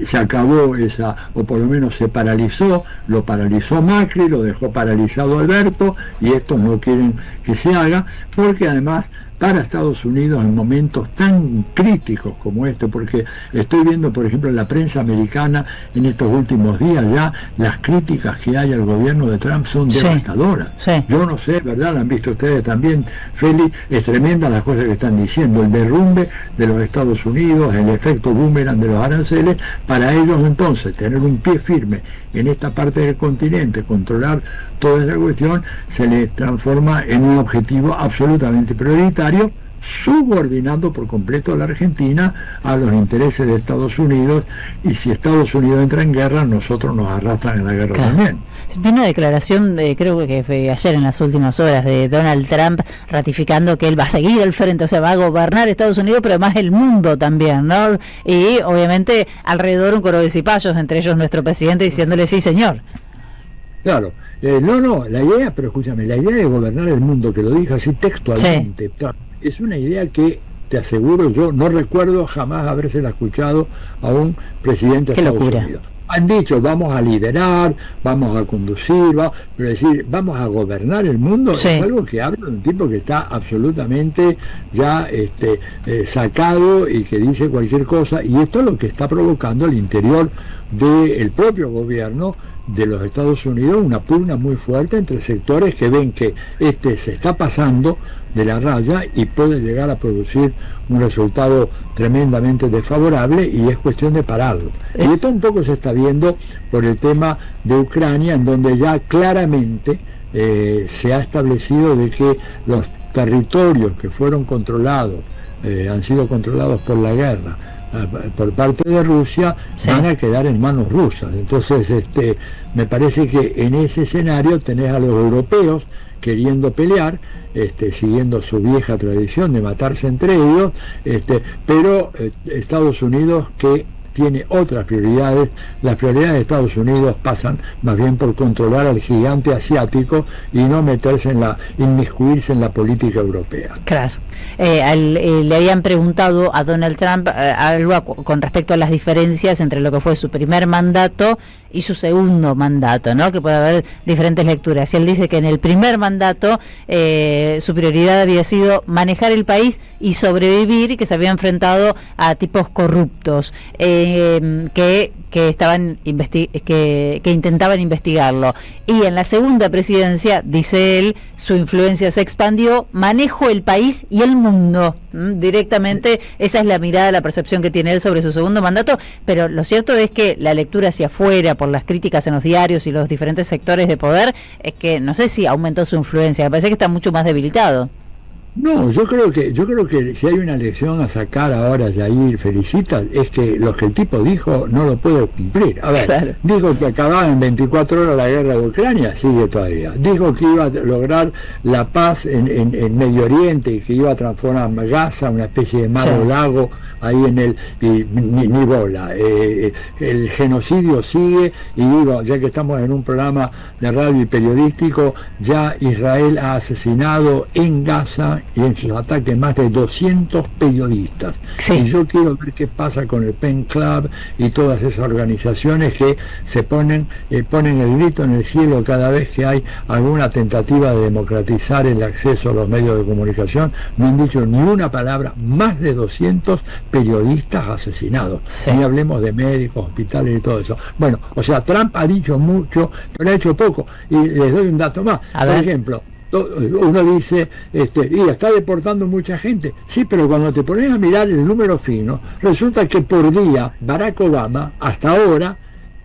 Speaker 13: Se acabó esa, o por lo menos se paralizó, lo paralizó Macri, lo dejó paralizado Alberto, y estos no quieren que se haga, porque además para Estados Unidos en momentos tan críticos como este, porque estoy viendo, por ejemplo, en la prensa americana en estos últimos días ya las críticas que hay al gobierno de Trump son devastadoras. Sí. Yo no sé, ¿verdad? La han visto ustedes también, Feli, es tremenda las cosas que están diciendo, el derrumbe de los Estados Unidos, el efecto boomerang de los aranceles. Para ellos entonces tener un pie firme en esta parte del continente, controlar toda esa cuestión, se les transforma en un objetivo absolutamente prioritario, subordinando por completo a la Argentina a los intereses de Estados Unidos, y si Estados Unidos entra en guerra, nosotros nos arrastran en la guerra también.
Speaker 11: Vi una declaración, creo que fue ayer en las últimas horas, de Donald Trump ratificando que él va a seguir al frente, o sea, va a gobernar Estados Unidos, pero además el mundo también, ¿no? Y obviamente alrededor un coro de cipayos, entre ellos nuestro presidente, diciéndole sí, señor.
Speaker 13: Claro, la idea, pero escúchame, la idea de gobernar el mundo, que lo dije así textualmente, sí, es una idea que, te aseguro, yo no recuerdo jamás habérsela escuchado a un presidente de Estados Unidos. Han dicho, vamos a liderar, vamos a conducir, pero decir, vamos a gobernar el mundo, sí, es algo que habla de un tipo que está absolutamente ya sacado y que dice cualquier cosa, y esto es lo que está provocando al interior del propio gobierno de los Estados Unidos, una pugna muy fuerte entre sectores que ven que se está pasando de la raya y puede llegar a producir un resultado tremendamente desfavorable, y es cuestión de pararlo. Y esto un poco se está viendo por el tema de Ucrania, en donde ya claramente se ha establecido de que los territorios que fueron controlados, han sido controlados por la guerra, por parte de Rusia, sí, van a quedar en manos rusas. Entonces me parece que en ese escenario tenés a los europeos queriendo pelear, siguiendo su vieja tradición de matarse entre ellos, pero Estados Unidos que tiene otras prioridades. Las prioridades de Estados Unidos pasan más bien por controlar al gigante asiático y no inmiscuirse en la política europea.
Speaker 11: Claro. Le habían preguntado a Donald Trump algo con respecto a las diferencias entre lo que fue su primer mandato y su segundo mandato, ¿no? Que puede haber diferentes lecturas. Y él dice que en el primer mandato su prioridad había sido manejar el país y sobrevivir, y que se había enfrentado a tipos corruptos que intentaban investigarlo. Y en la segunda presidencia, dice él, su influencia se expandió, manejo el país y el mundo. Directamente esa es la mirada, la percepción que tiene él sobre su segundo mandato, pero lo cierto es que la lectura hacia afuera, por las críticas en los diarios y los diferentes sectores de poder, es que no sé si aumentó su influencia, me parece que está mucho más debilitado.
Speaker 13: No, yo creo que si hay una lección a sacar ahora, Jair, felicita, es que lo que el tipo dijo no lo puede cumplir. A ver, claro. Dijo que acababa en 24 horas la guerra de Ucrania, sigue todavía. Dijo que iba a lograr la paz en Medio Oriente y que iba a transformar Gaza, una especie de mar o lago, ahí en el ni bola. El genocidio sigue, y digo, ya que estamos en un programa de radio y periodístico, ya Israel ha asesinado en Gaza y en sus ataques más de 200 periodistas. Sí. Y yo quiero ver qué pasa con el Pen Club y todas esas organizaciones que se ponen el grito en el cielo cada vez que hay alguna tentativa de democratizar el acceso a los medios de comunicación. No han dicho ni una palabra. Más de 200 periodistas asesinados. Sí. Ni hablemos de médicos, hospitales y todo eso. Bueno, o sea, Trump ha dicho mucho, pero ha hecho poco. Y les doy un dato más. Por ejemplo, uno dice, y está deportando mucha gente. Sí, pero cuando te pones a mirar el número fino, resulta que por día Barack Obama, hasta ahora,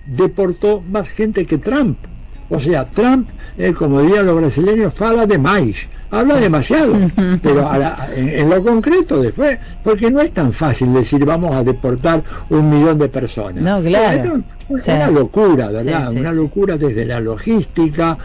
Speaker 13: deportó más gente que Trump. O sea, Trump, como dirían los brasileños, fala demais, habla demasiado, pero en lo concreto después, porque no es tan fácil decir vamos a deportar 1 millón de personas. No, claro. Es una locura, ¿verdad? Una locura desde la logística,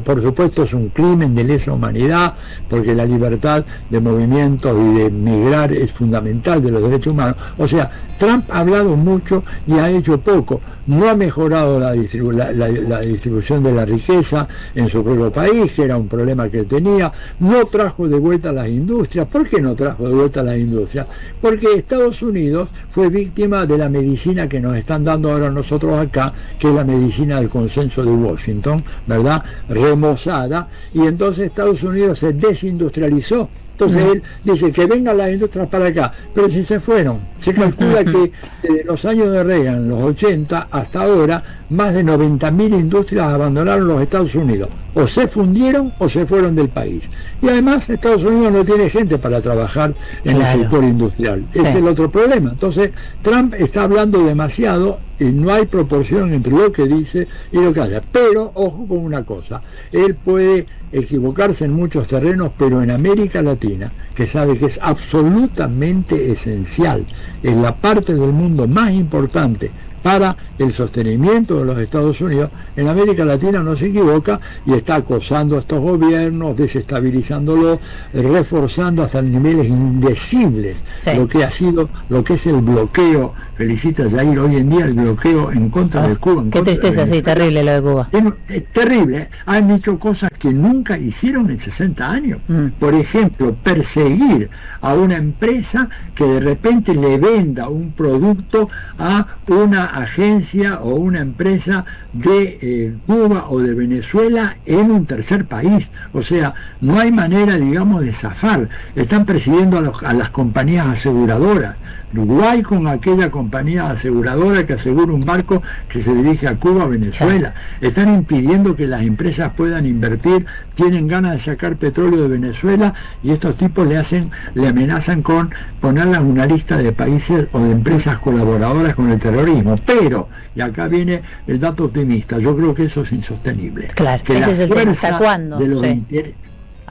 Speaker 13: por supuesto es un crimen de lesa humanidad, porque la libertad de movimientos y de migrar es fundamental de los derechos humanos. O sea, Trump ha hablado mucho y ha hecho poco. No ha mejorado la distribución de la riqueza en su propio país, que era un problema que él tenía. No trajo de vuelta las industrias. ¿Por qué no trajo de vuelta las industrias? Porque Estados Unidos fue víctima de la medicina que nos están dando ahora nosotros acá, que es la medicina del consenso de Washington, ¿verdad? Remozada, y entonces Estados Unidos se desindustrializó. Entonces él dice que vengan las industrias para acá, pero si se fueron, se calcula que desde los años de Reagan, los 80, hasta ahora, más de 90.000 industrias abandonaron los Estados Unidos. O se fundieron o se fueron del país. Y además Estados Unidos no tiene gente para trabajar en el sector industrial. Sí. Ese es el otro problema. Entonces Trump está hablando demasiado y no hay proporción entre lo que dice y lo que hace. Pero, ojo con una cosa, él puede equivocarse en muchos terrenos, pero en América Latina, que sabe que es absolutamente esencial, es la parte del mundo más importante para el sostenimiento de los Estados Unidos, en América Latina no se equivoca y está acosando a estos gobiernos, desestabilizándolos, reforzando hasta niveles indecibles lo que ha sido, lo que es el bloqueo. Felicita Jair, hoy en día el bloqueo en contra de Cuba.
Speaker 11: Qué tristeza, sí, terrible lo de Cuba.
Speaker 13: Es terrible, han hecho cosas que nunca hicieron en 60 años. Por ejemplo, perseguir a una empresa que de repente le venda un producto a una agencia o una empresa de Cuba o de Venezuela en un tercer país. O sea, no hay manera, digamos, de zafar. Están persiguiendo a las compañías aseguradoras. Uruguay con aquella compañía aseguradora que asegura un barco que se dirige a Cuba o Venezuela. Están impidiendo que las empresas puedan invertir, tienen ganas de sacar petróleo de Venezuela y estos tipos le amenazan con ponerlas en una lista de países o de empresas colaboradoras con el terrorismo. Pero, y acá viene el dato optimista, yo creo que eso es insostenible.
Speaker 11: Claro,
Speaker 13: que
Speaker 11: ese es el tema. ¿Hasta cuándo?
Speaker 13: De los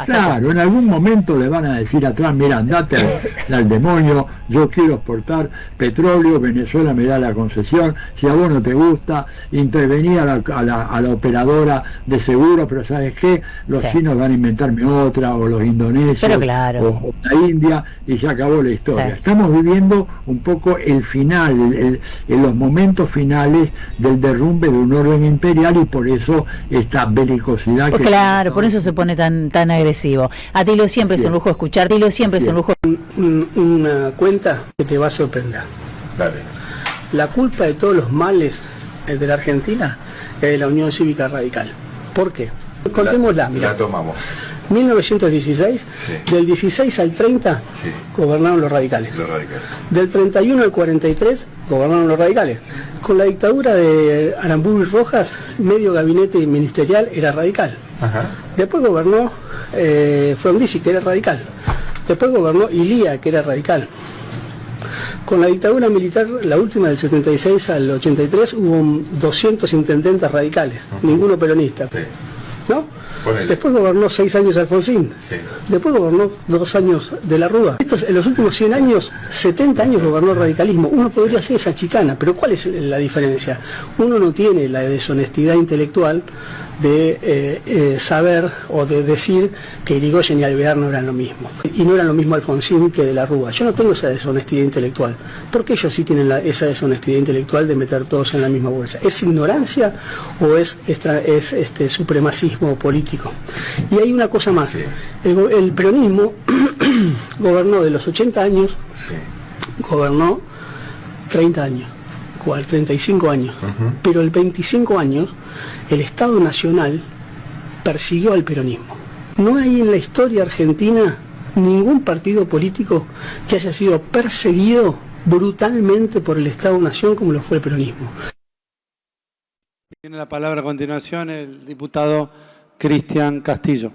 Speaker 13: Claro, en algún momento le van a decir atrás, mira, andate al demonio, yo quiero exportar petróleo, Venezuela me da la concesión, si a vos no te gusta, intervení a la operadora de seguro, pero ¿sabes qué? Los chinos van a inventarme otra, o los indonesios, o la India, y se acabó la historia. Estamos viviendo un poco el final, los momentos finales del derrumbe de un orden imperial, y por eso esta belicosidad que...
Speaker 11: Claro, por eso se pone tan agresivo. Atilio, siempre es un lujo escuchar. Atilio, siempre es un lujo.
Speaker 14: Una cuenta que te va a sorprender.
Speaker 1: Dale.
Speaker 14: La culpa de todos los males de la Argentina es de la Unión Cívica Radical. ¿Por qué? Contémosla, mira.
Speaker 1: La tomamos.
Speaker 14: 1916, del 16 al 30 gobernaron los radicales. Del 31 al 43 gobernaron los radicales. Con la dictadura de Aramburu y Rojas, medio gabinete ministerial era radical. Después gobernó Frondizi, que era radical. Después gobernó Ilía, que era radical. Con la dictadura militar, la última del 76 al 83, hubo 200 intendentes radicales, ninguno peronista. ¿No? Después gobernó 6 años Alfonsín, después gobernó 2 años de la Rúa. En los últimos 100 años, 70 años gobernó el radicalismo. Uno podría hacer esa chicana, pero ¿cuál es la diferencia? Uno no tiene la deshonestidad intelectual de saber o de decir que Irigoyen y Alvear no eran lo mismo. Y no eran lo mismo Alfonsín que de la Rúa. Yo no tengo esa deshonestidad intelectual. ¿Por qué ellos sí tienen esa deshonestidad intelectual de meter todos en la misma bolsa? ¿Es ignorancia o es supremacismo político? Y hay una cosa más. El peronismo gobernó de los 80 años, gobernó 30 años, 35 años. Pero el 25 años el Estado Nacional persiguió al peronismo. No hay en la historia argentina ningún partido político que haya sido perseguido brutalmente por el Estado Nación como lo fue el peronismo.
Speaker 15: Tiene la palabra a continuación el diputado Cristian Castillo.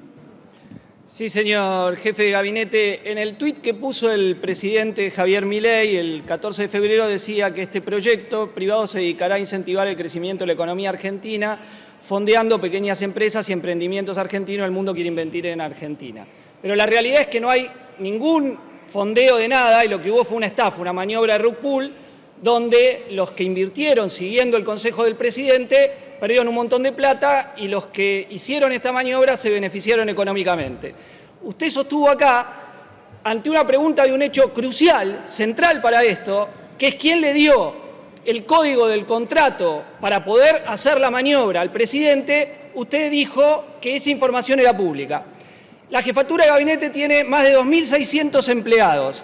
Speaker 16: Sí, señor jefe de gabinete. En el tuit que puso el presidente Javier Milei el 14 de febrero decía que este proyecto privado se dedicará a incentivar el crecimiento de la economía argentina, fondeando pequeñas empresas y emprendimientos argentinos. El mundo quiere invertir en Argentina. Pero la realidad es que no hay ningún fondeo de nada y lo que hubo fue una estafa, una maniobra de rug pull, donde los que invirtieron siguiendo el consejo del presidente perdieron un montón de plata y los que hicieron esta maniobra se beneficiaron económicamente. Usted sostuvo acá, ante una pregunta de un hecho crucial, central para esto, que es quién le dio el código del contrato para poder hacer la maniobra al presidente, usted dijo que esa información era pública. La jefatura de gabinete tiene más de 2.600 empleados.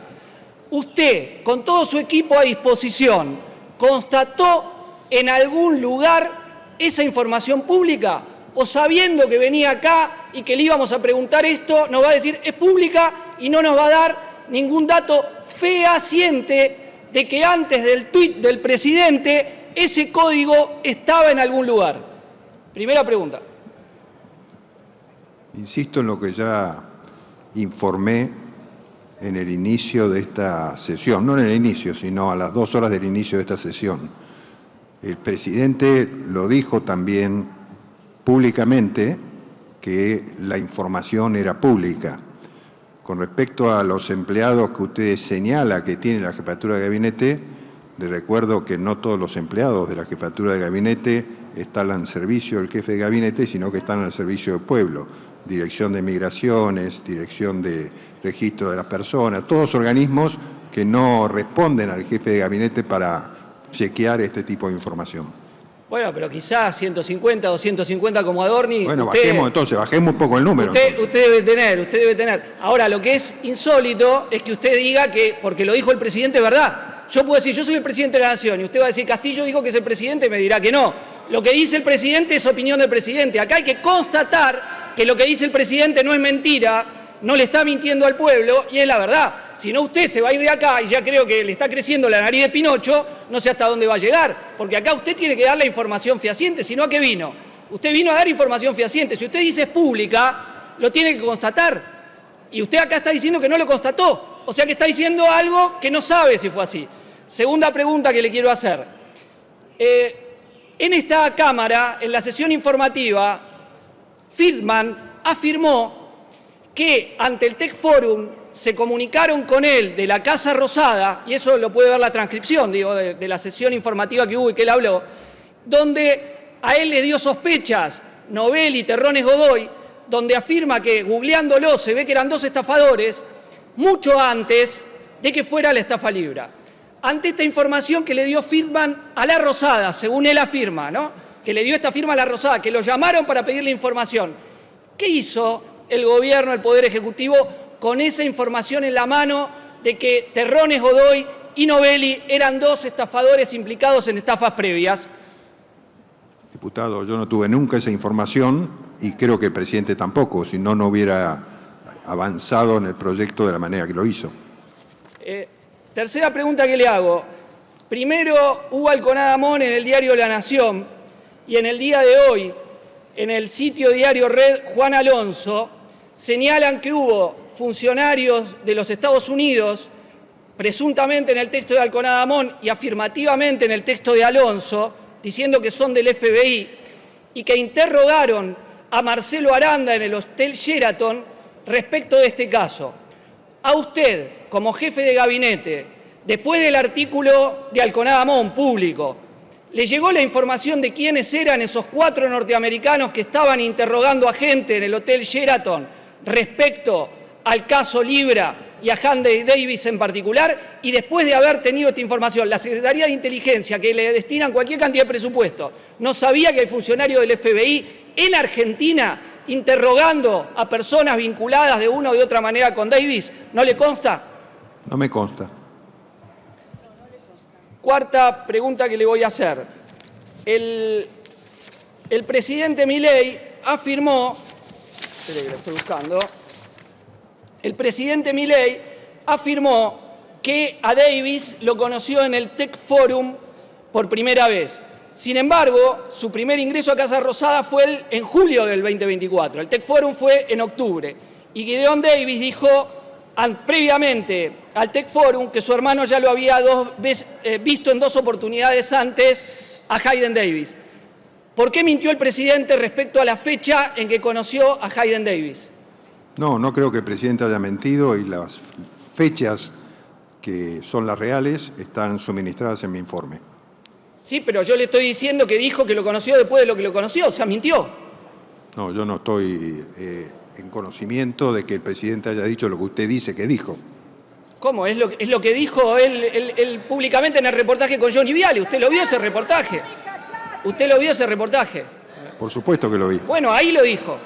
Speaker 16: Usted, con todo su equipo a disposición, ¿constató en algún lugar esa información pública? ¿O sabiendo que venía acá y que le íbamos a preguntar esto, nos va a decir es pública y no nos va a dar ningún dato fehaciente de que antes del tuit del presidente ese código estaba en algún lugar? Primera pregunta.
Speaker 17: Insisto en lo que ya informé en el inicio de esta sesión, no en el inicio, sino a las 2 horas del inicio de esta sesión. El presidente lo dijo también públicamente que la información era pública. Con respecto a los empleados que usted señala que tiene la jefatura de gabinete, le recuerdo que no todos los empleados de la jefatura de gabinete están al servicio del jefe de gabinete, sino que están al servicio del pueblo. Dirección de Migraciones, Dirección de Registro de las Personas, todos organismos que no responden al jefe de gabinete para chequear este tipo de información.
Speaker 16: Bueno, pero quizás 150, 250 como Adorni.
Speaker 17: Bueno, bajemos un poco el número.
Speaker 16: Usted debe tener. Ahora, lo que es insólito es que usted diga que, porque lo dijo el presidente, es verdad. Yo puedo decir, yo soy el presidente de la Nación, y usted va a decir, Castillo dijo que es el presidente, y me dirá que no. Lo que dice el presidente es opinión del presidente. Acá hay que constatar que lo que dice el presidente no es mentira, no le está mintiendo al pueblo, y es la verdad. Si no, usted se va a ir de acá, y ya creo que le está creciendo la nariz de Pinocho, no sé hasta dónde va a llegar, porque acá usted tiene que dar la información fehaciente, si no, ¿a qué vino? Usted vino a dar información fehaciente. Si usted dice es pública, lo tiene que constatar. Y usted acá está diciendo que no lo constató, o sea que está diciendo algo que no sabe si fue así. Segunda pregunta que le quiero hacer. En esta Cámara, en la sesión informativa, Friedman afirmó que ante el Tech Forum se comunicaron con él de la Casa Rosada, y eso lo puede ver la transcripción, digo, de la sesión informativa que hubo y que él habló, donde a él le dio sospechas Novelli, Terrones Godoy, donde afirma que googleándolo se ve que eran dos estafadores mucho antes de que fuera la estafa Libra. Ante esta información que le dio Friedman a la Rosada, según él afirma, ¿no?, que le dio esta firma a la Rosada, que lo llamaron para pedirle información, ¿qué hizo el gobierno, el Poder Ejecutivo, con esa información en la mano de que Terrones Godoy y Novelli eran dos estafadores implicados en estafas previas?
Speaker 17: Diputado, yo no tuve nunca esa información y creo que el presidente tampoco, si no, no hubiera avanzado en el proyecto de la manera que lo hizo.
Speaker 16: Tercera pregunta que le hago. Primero, hubo Alconada Amón en el diario La Nación y en el día de hoy, en el sitio diario Red Juan Alonso, señalan que hubo funcionarios de los Estados Unidos, presuntamente en el texto de Alconada Amón y afirmativamente en el texto de Alonso, diciendo que son del FBI, y que interrogaron a Marcelo Aranda en el Hotel Sheraton respecto de este caso. A usted, como jefe de gabinete, después del artículo de Alconada Amón público, ¿le llegó la información de quiénes eran esos 4 norteamericanos que estaban interrogando a gente en el Hotel Sheraton respecto al caso Libra y a Handy Davis en particular? Y después de haber tenido esta información, la Secretaría de Inteligencia, que le destinan cualquier cantidad de presupuesto, ¿no sabía que hay funcionarios del FBI en Argentina interrogando a personas vinculadas de una o de otra manera con Davis? ¿No le consta?
Speaker 17: No me consta.
Speaker 16: Cuarta pregunta que le voy a hacer. El presidente Milei afirmó, espere que lo estoy buscando, el presidente Milei afirmó que a Davis lo conoció en el Tech Forum por primera vez. Sin embargo, su primer ingreso a Casa Rosada fue en julio del 2024. El Tech Forum fue en octubre. Y Gideon Davis dijo previamente al Tech Forum que su hermano ya lo había visto en 2 oportunidades antes a Hayden Davis. ¿Por qué mintió el presidente respecto a la fecha en que conoció a Hayden Davis?
Speaker 17: No, no creo que el presidente haya mentido y las fechas que son las reales están suministradas en mi informe.
Speaker 16: Sí, pero yo le estoy diciendo que dijo que lo conoció después de lo que lo conoció, o sea, mintió.
Speaker 17: No, yo no estoy en conocimiento de que el presidente haya dicho lo que usted dice que dijo.
Speaker 16: ¿Cómo? Es lo que dijo él públicamente en el reportaje con Johnny Viale. ¿Usted lo vio ese reportaje? ¿Usted lo vio ese reportaje?
Speaker 17: Por supuesto que lo vi.
Speaker 16: Bueno, ahí lo dijo.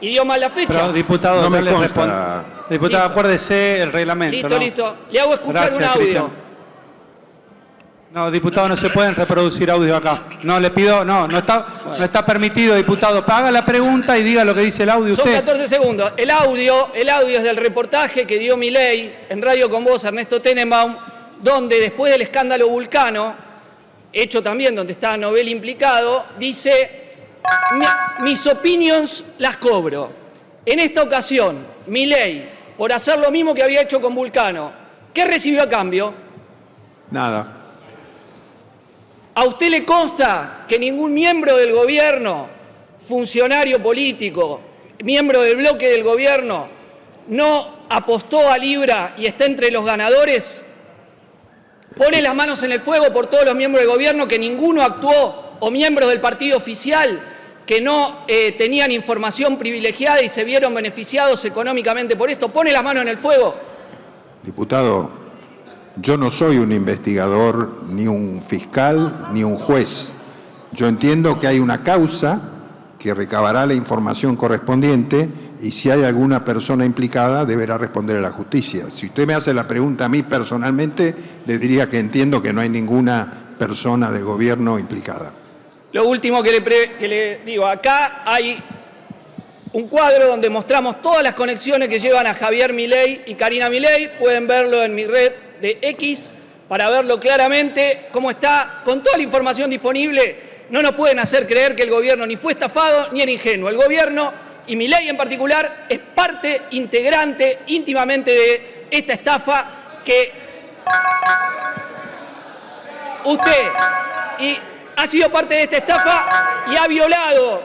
Speaker 16: Y dio mal la fecha.
Speaker 15: Pero, diputado,
Speaker 17: no me
Speaker 15: le
Speaker 17: consta.
Speaker 15: Diputado, acuérdese el reglamento.
Speaker 16: Listo,
Speaker 15: ¿no?
Speaker 16: listo. Le hago escuchar
Speaker 15: Gracias,
Speaker 16: un audio.
Speaker 15: Cristian. No, diputado, no se pueden reproducir audio acá. No, le pido, no está permitido, diputado. Haga la pregunta y diga lo que dice el audio
Speaker 16: Son
Speaker 15: usted.
Speaker 16: 14 segundos. El audio es del reportaje que dio Milei en Radio con Voz, Ernesto Tenenbaum, donde después del escándalo Vulcano, hecho también donde está Novelli implicado, dice: mis opinions las cobro. En esta ocasión, Milei, por hacer lo mismo que había hecho con Vulcano, ¿qué recibió a cambio?
Speaker 17: Nada.
Speaker 16: ¿A usted le consta que ningún miembro del gobierno, funcionario político, miembro del bloque del gobierno, no apostó a Libra y está entre los ganadores? Pone las manos en el fuego por todos los miembros del gobierno que ninguno actuó, o miembros del partido oficial que no tenían información privilegiada y se vieron beneficiados económicamente por esto. Pone las manos en el fuego.
Speaker 17: Diputado, yo no soy un investigador, ni un fiscal, ni un juez. Yo entiendo que hay una causa que recabará la información correspondiente y si hay alguna persona implicada deberá responder a la justicia. Si usted me hace la pregunta a mí personalmente, le diría que entiendo que no hay ninguna persona del gobierno implicada.
Speaker 16: Lo último que le digo, acá hay un cuadro donde mostramos todas las conexiones que llevan a Javier Milei y Karina Milei. Pueden verlo en mi red de X para verlo claramente, cómo está, con toda la información disponible. No nos pueden hacer creer que el gobierno ni fue estafado ni era ingenuo. El gobierno, y Milei en particular, es parte integrante íntimamente de esta estafa que usted ha sido parte de esta estafa y ha violado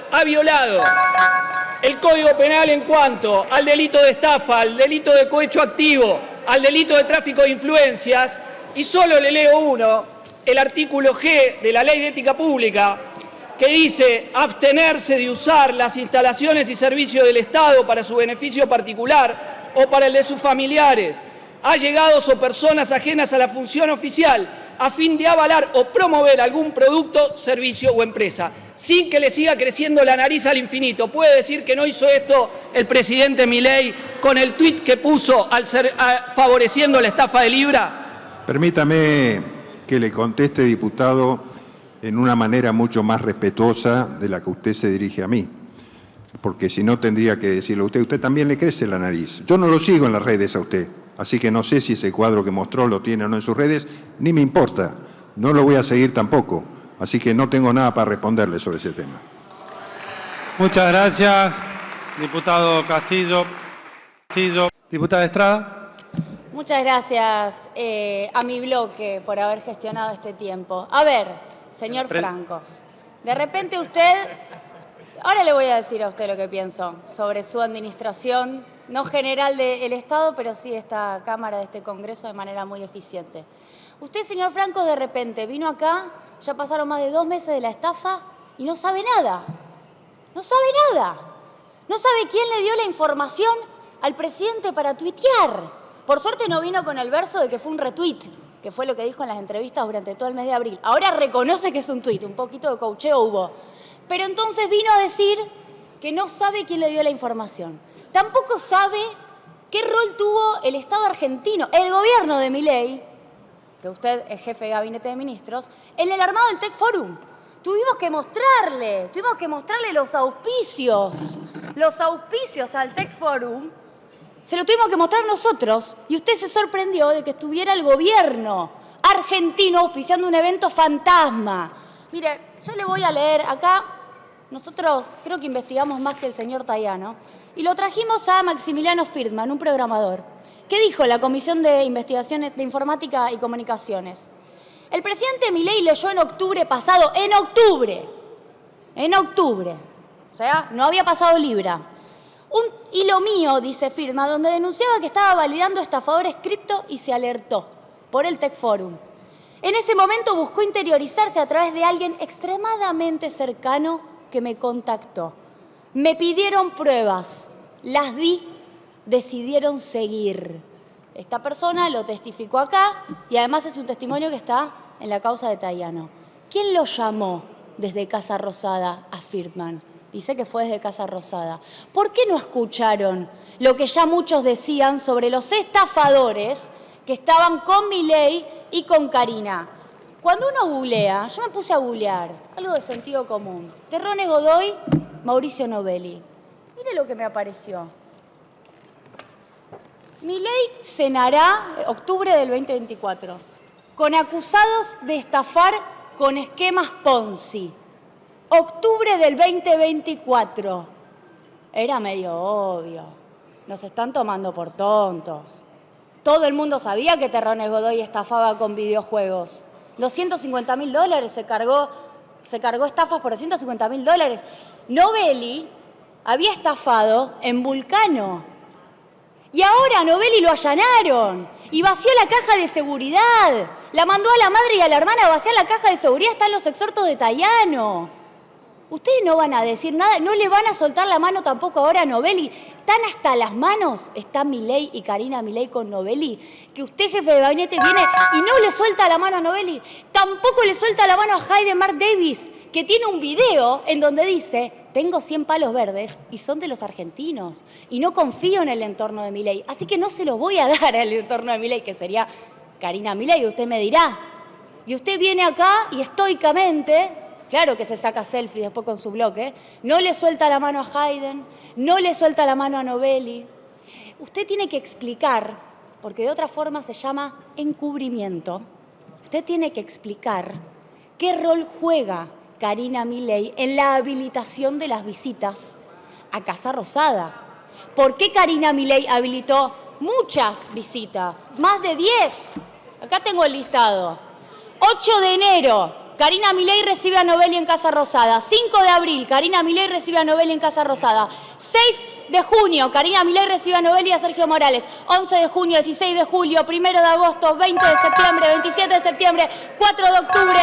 Speaker 16: el Código Penal en cuanto al delito de estafa, al delito de cohecho activo, al delito de tráfico de influencias, y solo le leo uno, el artículo G de la Ley de Ética Pública, que dice abstenerse de usar las instalaciones y servicios del Estado para su beneficio particular o para el de sus familiares, allegados o personas ajenas a la función oficial, a fin de avalar o promover algún producto, servicio o empresa, sin que le siga creciendo la nariz al infinito. ¿Puede decir que no hizo esto el presidente Milei con el tuit que puso favoreciendo la estafa de Libra?
Speaker 17: Permítame que le conteste, diputado, en una manera mucho más respetuosa de la que usted se dirige a mí, porque si no tendría que decirle a usted, usted también le crece la nariz. Yo no lo sigo en las redes a usted, así que no sé si ese cuadro que mostró lo tiene o no en sus redes, ni me importa, no lo voy a seguir tampoco, así que no tengo nada para responderle sobre ese tema.
Speaker 15: Muchas gracias, diputado Castillo. Diputada Estrada.
Speaker 10: Muchas gracias a mi bloque por haber gestionado este tiempo. A ver, señor Francos, de repente usted, ahora le voy a decir a usted lo que pienso sobre su administración, no general del Estado, pero sí de esta Cámara, de este Congreso, de manera muy eficiente. Usted, señor Francos, de repente vino acá, ya pasaron más de 2 meses de la estafa y no sabe nada. No sabe nada. No sabe quién le dio la información al presidente para tuitear. Por suerte no vino con el verso de que fue un retweet, que fue lo que dijo en las entrevistas durante todo el mes de abril. Ahora reconoce que es un tuit, un poquito de coacheo hubo. Pero entonces vino a decir que no sabe quién le dio la información. Tampoco sabe qué rol tuvo el Estado argentino, el gobierno de Milei, que usted es jefe de gabinete de ministros, en el armado del Tech Forum. Tuvimos que mostrarle los auspicios al Tech Forum. Se lo tuvimos que mostrar nosotros y usted se sorprendió de que estuviera el gobierno argentino auspiciando un evento fantasma. Mire, yo le voy a leer acá, nosotros creo que investigamos más que el señor Tayano, y lo trajimos a Maximiliano Friedman, un programador. ¿Qué dijo la Comisión de Investigaciones de Informática y Comunicaciones? El presidente Milei leyó en octubre pasado, en octubre, o sea, no había pasado Libra, un hilo mío, dice Friedman, donde denunciaba que estaba validando estafadores cripto y se alertó por el Tech Forum. En ese momento buscó interiorizarse a través de alguien extremadamente cercano que me contactó. Me pidieron pruebas, las di, decidieron seguir. Esta persona lo testificó acá y además es un testimonio que está en la causa de Tayano. ¿Quién lo llamó desde Casa Rosada a Friedman? Dice que fue desde Casa Rosada. ¿Por qué no escucharon lo que ya muchos decían sobre los estafadores que estaban con Milei y con Karina? Cuando uno googlea, yo me puse a googlear, algo de sentido común. Terrones Godoy, Mauricio Novelli. Mire lo que me apareció. Milei cenará octubre del 2024 con acusados de estafar con esquemas Ponzi. Octubre del 2024. Era medio obvio. Nos están tomando por tontos. Todo el mundo sabía que Terrones Godoy estafaba con videojuegos. $250.000 se cargó estafas por $250.000. Novelli había estafado en Vulcano. Y ahora a Novelli lo allanaron y vació la caja de seguridad. La mandó a la madre y a la hermana a vaciar la caja de seguridad. Están los exhortos de Tayano. Ustedes no van a decir nada, no le van a soltar la mano tampoco ahora a Novelli. Tan hasta las manos está Milei y Karina Milei con Novelli, que usted, jefe de gabinete, viene y no le suelta la mano a Novelli. Tampoco le suelta la mano a Hayden Mark Davis, que tiene un video en donde dice: tengo 100 palos verdes y son de los argentinos. Y no confío en el entorno de Milei. Así que no se los voy a dar al entorno de Milei, que sería Karina Milei. Usted me dirá. Y usted viene acá y estoicamente, claro que se saca selfie después con su bloque, no le suelta la mano a Hayden, no le suelta la mano a Novelli. Usted tiene que explicar, porque de otra forma se llama encubrimiento, usted tiene que explicar qué rol juega Karina Milei en la habilitación de las visitas a Casa Rosada. ¿Por qué Karina Milei habilitó muchas visitas? Más de 10. Acá tengo el listado. 8 de enero, Karina Milei recibe a Novelli en Casa Rosada. 5 de abril, Karina Milei recibe a Novelli en Casa Rosada. 6 de junio, Karina Milei recibe a Novelli y a Sergio Morales. 11 de junio, 16 de julio, 1 de agosto, 20 de septiembre, 27 de septiembre, 4 de octubre,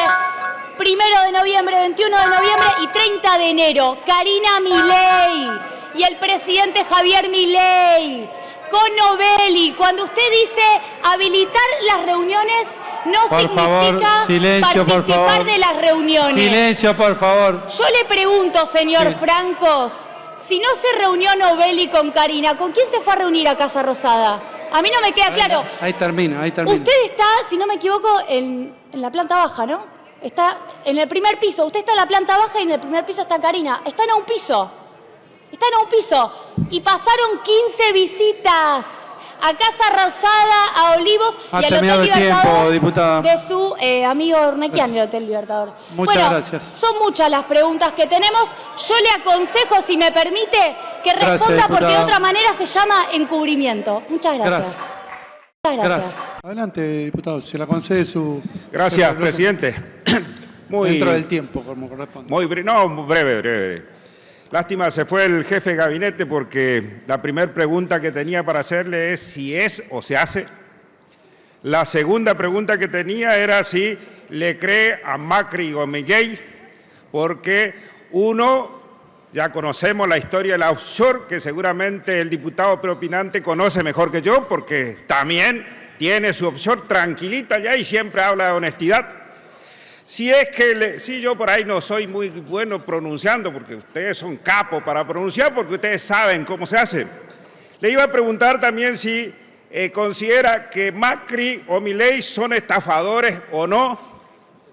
Speaker 10: 1 de noviembre, 21 de noviembre y 30 de enero. Karina Milei y el presidente Javier Milei con Novelli. Cuando usted dice habilitar las reuniones, no
Speaker 15: por
Speaker 10: significa
Speaker 15: favor, silencio,
Speaker 10: participar
Speaker 15: por favor.
Speaker 10: de las reuniones.
Speaker 15: Silencio, por favor.
Speaker 10: Yo le pregunto, señor Francos, si no se reunió Novelli con Karina, ¿con quién se fue a reunir a Casa Rosada? A mí no me queda claro.
Speaker 15: Ahí termina.
Speaker 10: Usted está, si no me equivoco, en la planta baja, ¿no? Está en el primer piso. Usted está en la planta baja y en el primer piso está Karina. Están a un piso. Están a un piso. Y pasaron 15 visitas a Casa Rosada, a Olivos y al Hotel Libertador
Speaker 15: diputada.
Speaker 10: de su amigo Ornequian, el Hotel Libertador.
Speaker 15: Muchas gracias.
Speaker 10: Son muchas las preguntas que tenemos. Yo le aconsejo, si me permite, que responda porque de otra manera se llama encubrimiento. Muchas gracias.
Speaker 15: Gracias. Adelante, diputado, se la concede su...
Speaker 18: Gracias, presidente.
Speaker 15: Dentro del tiempo, como corresponde.
Speaker 18: Breve. Lástima, se fue el jefe de gabinete porque la primera pregunta que tenía para hacerle es si es o se hace. La segunda pregunta que tenía era si le cree a Macri o Milei, porque uno, ya conocemos la historia de la offshore, que seguramente el diputado preopinante conoce mejor que yo, porque también tiene su offshore tranquilita ya y siempre habla de honestidad. Si es que, sí, yo por ahí no soy muy bueno pronunciando, porque ustedes son capos para pronunciar, porque ustedes saben cómo se hace. Le iba a preguntar también si considera que Macri o Milei son estafadores o no.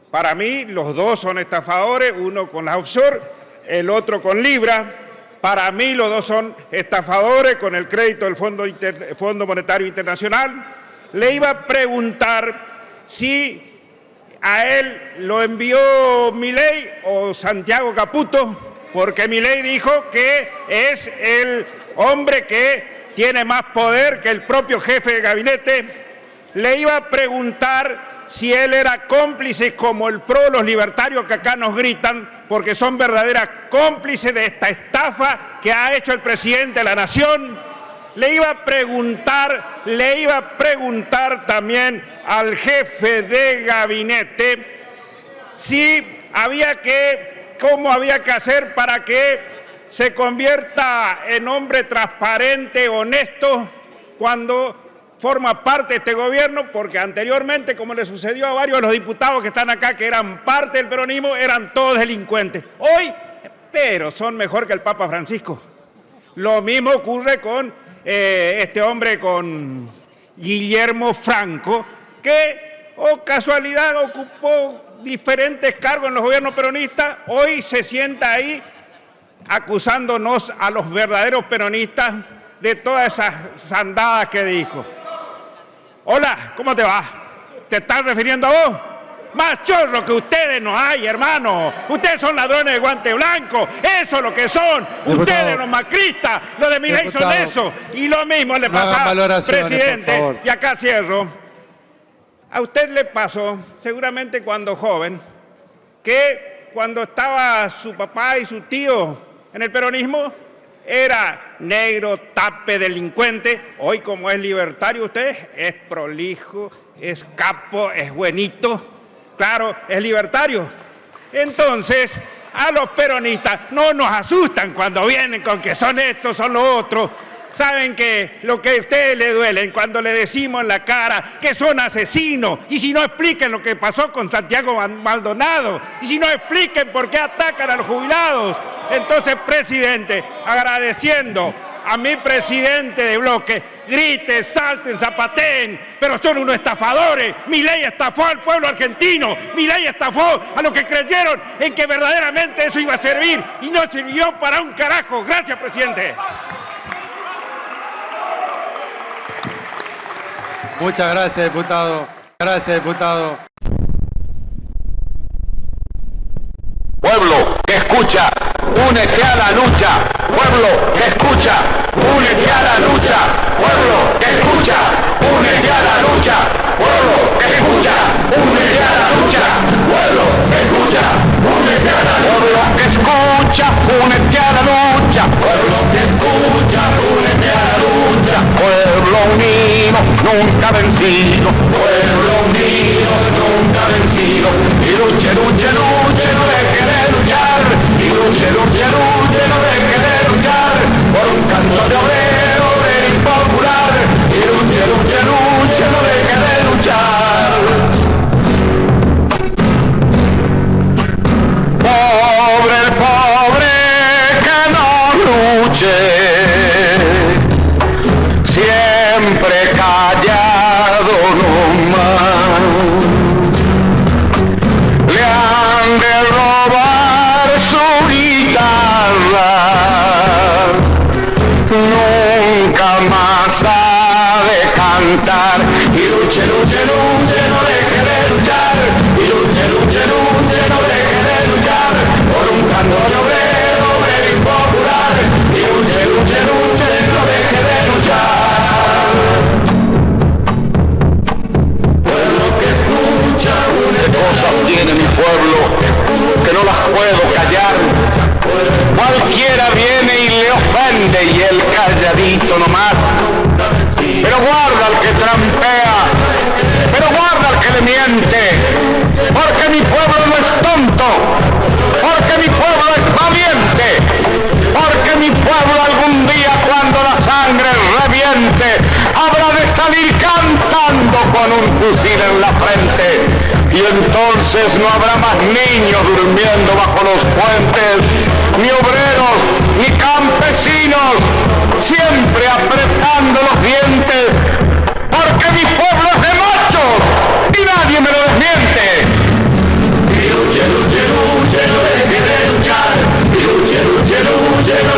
Speaker 18: Para mí, los dos son estafadores, uno con la offshore, el otro con Libra. Para mí, los dos son estafadores con el crédito del Fondo Monetario Internacional. Le iba a preguntar si a él lo envió Milei o Santiago Caputo, porque Milei dijo que es el hombre que tiene más poder que el propio jefe de gabinete. Le iba a preguntar si él era cómplice como el PRO, los libertarios que acá nos gritan, porque son verdaderas cómplices de esta estafa que ha hecho el presidente de la Nación. Le iba a preguntar también al jefe de gabinete cómo había que hacer para que se convierta en hombre transparente, honesto, cuando forma parte de este gobierno, porque anteriormente, como le sucedió a varios de los diputados que están acá, que eran parte del peronismo, eran todos delincuentes. Hoy, pero son mejor que el Papa Francisco. Lo mismo ocurre con este hombre, con Guillermo Franco, que, casualidad, ocupó diferentes cargos en los gobiernos peronistas, hoy se sienta ahí acusándonos a los verdaderos peronistas de todas esas sandadas que dijo. Hola, ¿cómo te va? ¿Te estás refiriendo a vos? Más chorro que ustedes no hay, hermano. Ustedes son ladrones de guante blanco. Eso es lo que son. Diputado, ustedes, los macristas, los de Milei son eso. Y lo mismo le pasa al presidente. Y acá cierro. A usted le pasó, seguramente cuando joven, que cuando estaba su papá y su tío en el peronismo, era negro, tape, delincuente. Hoy, como es libertario usted, es prolijo, es capo, es buenito. Claro, es libertario. Entonces, a los peronistas no nos asustan cuando vienen con que son estos, son los otros. Saben que lo que a ustedes les duele cuando le decimos en la cara que son asesinos. Y si no, expliquen lo que pasó con Santiago Maldonado. Y si no, expliquen por qué atacan a los jubilados. Entonces, presidente, agradeciendo a mi presidente de bloque, griten, salten, zapateen, pero son unos estafadores. Milei estafó al pueblo argentino, Milei estafó a los que creyeron en que verdaderamente eso iba a servir y no sirvió para un carajo. Gracias, presidente.
Speaker 15: Muchas gracias, diputado. Gracias, diputado.
Speaker 19: Pueblo que escucha, únete a la lucha. Pueblo que escucha, únete a la lucha. Pueblo que escucha, únete a la lucha. Pueblo que escucha, únete a la lucha. Pueblo que escucha. nunca vencido. Pueblo mío, nunca vencido. Y luche, luche, luche, no deje de luchar. Y luche, luche, luche, no deje de luchar. Por un canto de obrero, obrero y popular. Y luche, luche, luche, no deje de luchar. Pobre el pobre que no luche, siempre callado nomás. Le han de robar su guitarra, nunca más ha de cantar. Y luche, luche, luche, no deje de luchar. Y luche, luche, luche, no deje de luchar. Por un canto de obrero, obrero y popular. Y luche, luche, luche, no deje de luchar. Pueblo que escucha, una cosa tiene mi pueblo, que no las puedo callar. Cualquiera viene y le ofende y el calladito nomás. Pero guarda al que trampea, pero guarda al que le miente, porque mi pueblo no es tonto, porque mi pueblo es valiente, porque mi pueblo algún día cuando la sangre reviente habrá de salir cantando con un fusil en la frente. Y entonces no habrá más niños durmiendo bajo los puentes, ni obreros, ni campesinos, siempre apretando los dientes, porque mi pueblo es de machos y nadie me lo desmiente. Y luche, luche, luche, no deje de luchar. Y luche, luche, luche, no